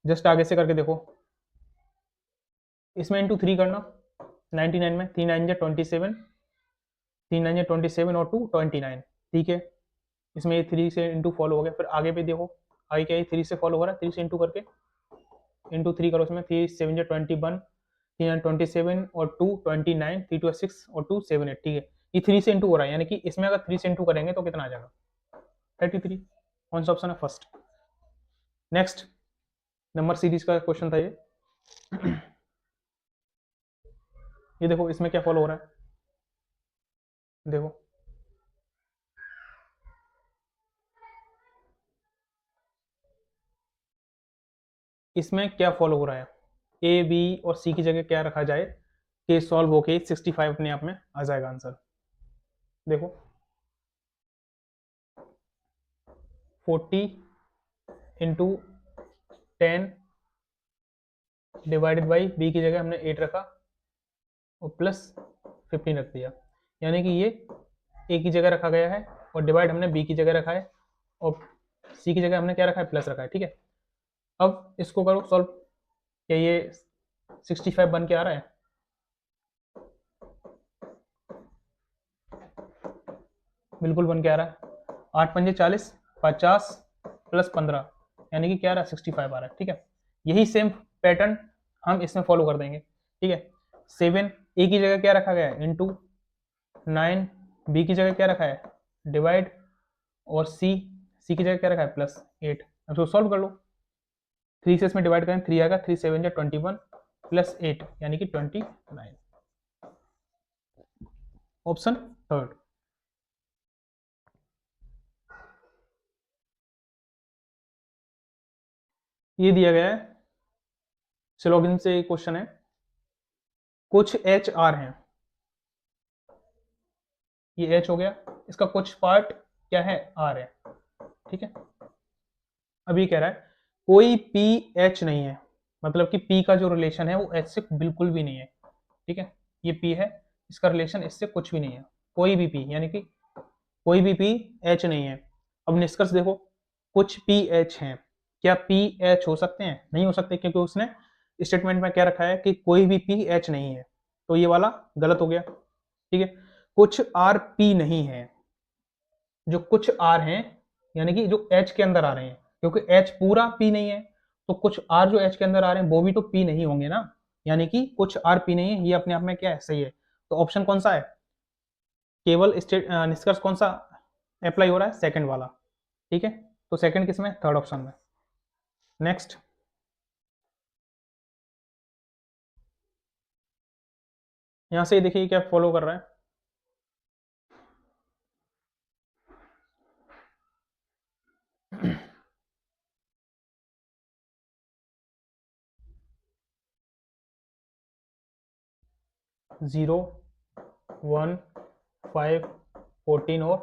जस्ट आगे से करके देखो। इसमें इंटू 3 करना, 99 में 3 9 27, 3 9 27 और 2 29, ठीक है। इसमें ये 3 से इंटू फॉलो हो गया। फिर आगे पे देखो, आगे क्या है, 3 से फॉलो हो रहा है, 3 से इंटू करके इंटू 3 करो, इसमें 3 7 21, 3 27 और 2 29, 3 2 6 और 2 7 8, ठीक है। ये 3 से इंटू हो रहा है, यानी कि इसमें अगर 3 से इंटू करेंगे तो कितना आ जाएगा, 33। कौन सा ऑप्शन है, फर्स्ट। नेक्स्ट नंबर सीरीज का क्वेश्चन था ये। ये देखो इसमें क्या फॉलो हो रहा है, देखो इसमें क्या फॉलो हो रहा है, ए बी और सी की जगह क्या रखा जाए कि सॉल्व होके 65 अपने आप में आ जाएगा आंसर। देखो 40 इंटू 10 डिवाइडेड बाई बी की जगह हमने 8 रखा और प्लस 15 रख दिया, यानी कि ये ए की जगह रखा गया है और डिवाइड हमने बी की जगह रखा है और सी की जगह हमने क्या रखा है, प्लस रखा है, ठीक है। अब इसको करो सॉल्व, क्या ये 65 बन के आ रहा है, बिल्कुल बन के आ रहा है। 8 पंजे 40, 50 प्लस 15, यानी कि क्या आ रहा है, 65 आ रहा है, ठीक है। यही सेम पैटर्न हम इसमें फॉलो कर देंगे, ठीक है। 7 ए की जगह क्या रखा गया है, इंटू 9 बी की जगह क्या रखा है, डिवाइड, और सी की जगह क्या रखा है, प्लस 8। अब इसको सॉल्व कर लो, 3 से इसमें डिवाइड करें, 3 आएगा, 3 7 जा 21 प्लस 8 यानी कि 29, ऑप्शन थर्ड। ये दिया गया है, सिलोगिज्म से क्वेश्चन है, कुछ एच आर हैं, ये एच हो गया, इसका कुछ पार्ट क्या है, आर है, ठीक है। अभी कह रहा है कोई पी एच नहीं है, मतलब कि पी का जो रिलेशन है वो एच से बिल्कुल भी नहीं है, ठीक है। ये पी है, इसका रिलेशन इससे कुछ भी नहीं है, कोई भी पी, यानी कि कोई भी पी एच नहीं है। अब निष्कर्ष देखो, कुछ पी एच हैं, क्या पी एच हो सकते हैं, नहीं हो सकते, क्योंकि उसने स्टेटमेंट में क्या रखा है कि कोई भी पी एच नहीं है, तो ये वाला गलत हो गया, ठीक है। कुछ आर पी नहीं है, जो कुछ आर हैं यानी कि जो एच के अंदर आ रहे हैं, क्योंकि एच पूरा पी नहीं है, तो कुछ आर जो एच के अंदर आ रहे हैं वो भी तो पी नहीं होंगे ना, यानी कि कुछ आर पी नहीं है, ये अपने आप में क्या है, सही है। तो ऑप्शन कौन सा है, केवल स्टेट निष्कर्ष कौन सा अप्लाई हो रहा है, सेकंड वाला, ठीक है। तो सेकंड किसमें, थर्ड ऑप्शन में। नेक्स्ट यहां से देखिए क्या फॉलो कर रहा है, 0 1 5 14 और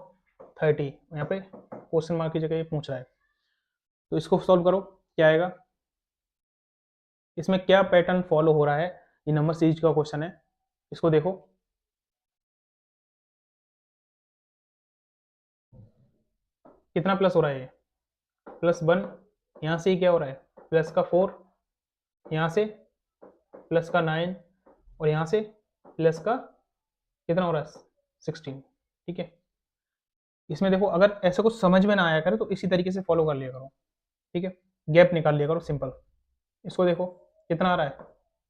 30, यहाँ पे क्वेश्चन मार्क की जगह ये पूछ रहा है, तो इसको सॉल्व करो, क्या आएगा, इसमें क्या पैटर्न फॉलो हो रहा है, ये नंबर सीरीज का क्वेश्चन है, इसको देखो। कितना प्लस हो रहा है, ये +1, यहाँ से क्या हो रहा है, प्लस का 4, यहाँ से प्लस का 9 और यहाँ से प्लस का कितना हो रहा है, 16, ठीक है। इसमें देखो अगर ऐसा कुछ समझ में ना आया करे तो इसी तरीके से फॉलो कर लिया करो, ठीक है, गैप निकाल लिया करो, सिंपल। इसको देखो कितना आ रहा है,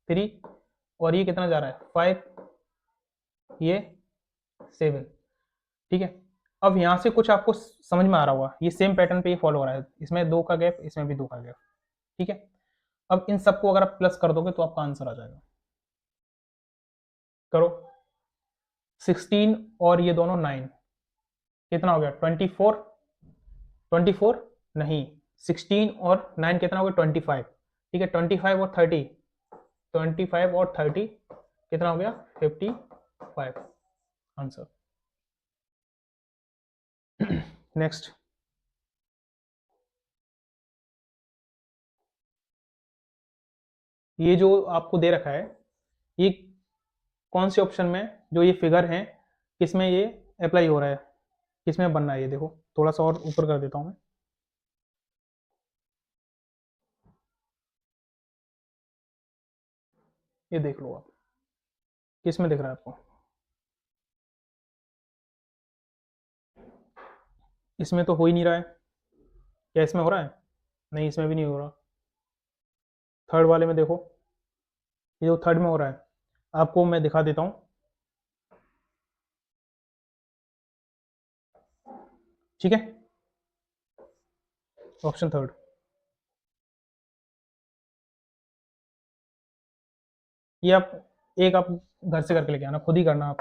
3, और ये कितना जा रहा है, 5, ये 7, ठीक है। अब यहाँ से कुछ आपको समझ में आ रहा होगा, ये सेम पैटर्न पे ये फॉलो हो रहा है, इसमें 2 का गैप, इसमें भी 2 का गैप, ठीक है। अब इन सबको अगर आप प्लस कर दोगे तो आपका आंसर आ जाएगा, करो 16 और ये दोनों 9, कितना हो गया, 24, 24 नहीं, 16 और 9 कितना हो गया, 25, ठीक है। 25 और 30, 25 और 30 कितना हो गया, 55, आंसर। नेक्स्ट ये जो आपको दे रखा है, ये कौन से ऑप्शन में जो ये फिगर है किसमें ये अप्लाई हो रहा है, किसमें बनना है, ये देखो थोड़ा सा और ऊपर कर देता हूँ मैं। ये देख लो आप, किसमें दिख रहा है आपको? इसमें तो हो ही नहीं रहा है। क्या इसमें हो रहा है? नहीं, इसमें भी नहीं हो रहा। थर्ड वाले में देखो, ये जो थर्ड में हो रहा है, आपको मैं दिखा देता हूँ। ठीक है, ऑप्शन थर्ड। ये आप एक आप घर से करके लेके आना, खुद ही करना, आप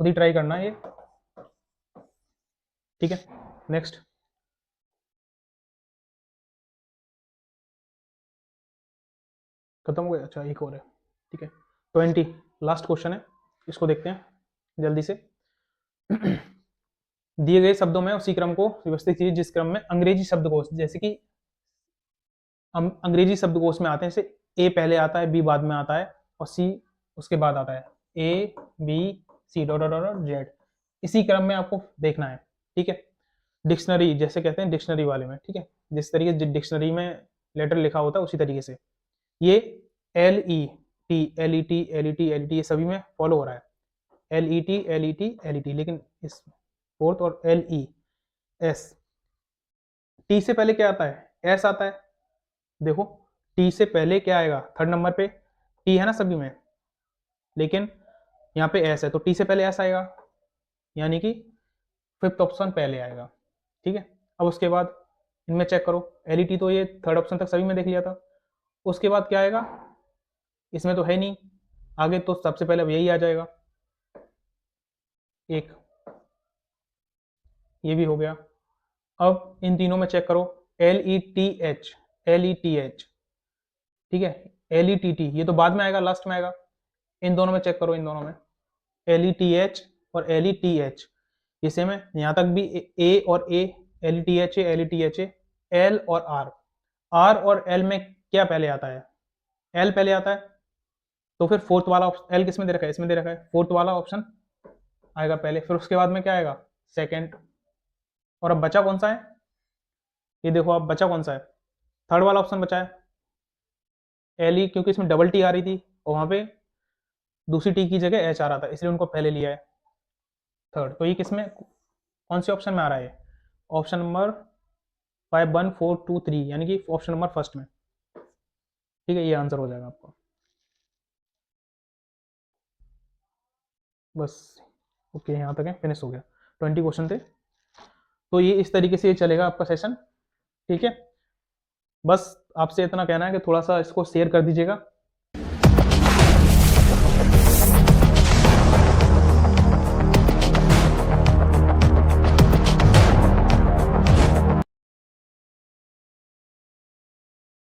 खुद ही ट्राई करना ये। ठीक है, नेक्स्ट। खत्म हो गया? अच्छा, एक और है। ठीक है, 20 लास्ट क्वेश्चन है, इसको देखते हैं जल्दी से। दिए गए शब्दों में उसी क्रम को व्यवस्थित कीजिए जिस क्रम में अंग्रेजी शब्दकोश, जैसे कि हम अंग्रेजी शब्दकोश में आते हैं, जैसे ए पहले आता है, बी बाद में आता है और सी उसके बाद आता है, A B C dot dot dot Z, इसी क्रम में आपको देखना है। ठीक है, डिक्शनरी जैसे कहते हैं डिक्शनरी वाले में, ठीक है, जिस तरीके से डिक्शनरी में लेटर लिखा होता है उसी तरीके से ये L E T L E T L E T L E T ये सभी में फॉलो हो रहा है, L E T L E T L E T, लेकिन इस फोर्थ और एल ई एस, टी से पहले क्या आता है? एस आता है। देखो, टी से पहले क्या आएगा? थर्ड नंबर पे टी है ना सभी में, लेकिन यहाँ पे एस है तो टी से पहले एस आएगा, यानी कि फिफ्थ ऑप्शन पहले आएगा। ठीक है, अब उसके बाद इनमें चेक करो, एल ई टी तो ये थर्ड ऑप्शन तक सभी में देख लिया था, उसके बाद क्या आएगा? इसमें तो है नहीं, आगे तो सबसे पहले अब यही आ जाएगा, एक ये भी हो गया। अब इन तीनों में चेक करो, L E T H, L E T H, ठीक है, एल ई टी टी ये तो बाद में आएगा, लास्ट में आएगा। इन दोनों में चेक करो, इन दोनों में एल ई टी एच और एल ई टी एच ये सेम है, यहाँ तक भी ए और A, L E T H A, L E T H A, L और आर, आर और एल में क्या पहले आता है? एल पहले आता है, तो फिर फोर्थ वाला ऑप्शन, एल किसमें दे रखा है? इसमें दे रखा है, फोर्थ वाला ऑप्शन आएगा पहले, फिर उसके बाद में क्या आएगा? सेकेंड। और अब बचा कौन सा है? ये देखो, अब बचा कौन सा है? थर्ड वाला ऑप्शन बचा है, एल ई, क्योंकि इसमें डबल टी आ रही थी और वहां पे दूसरी टी की जगह एच आ रहा था, इसलिए उनको पहले लिया है थर्ड। तो ये किसमें, कौन से ऑप्शन में आ रहा है? ऑप्शन नंबर 51423, यानी कि ऑप्शन नंबर फर्स्ट में। ठीक है, ये आंसर हो जाएगा आपका। बस, ओके, यहाँ तक है, फिनिश हो गया, 20 क्वेश्चन थे। तो ये इस तरीके से ये चलेगा आपका सेशन। ठीक है, बस आपसे इतना कहना है कि थोड़ा सा इसको शेयर कर दीजिएगा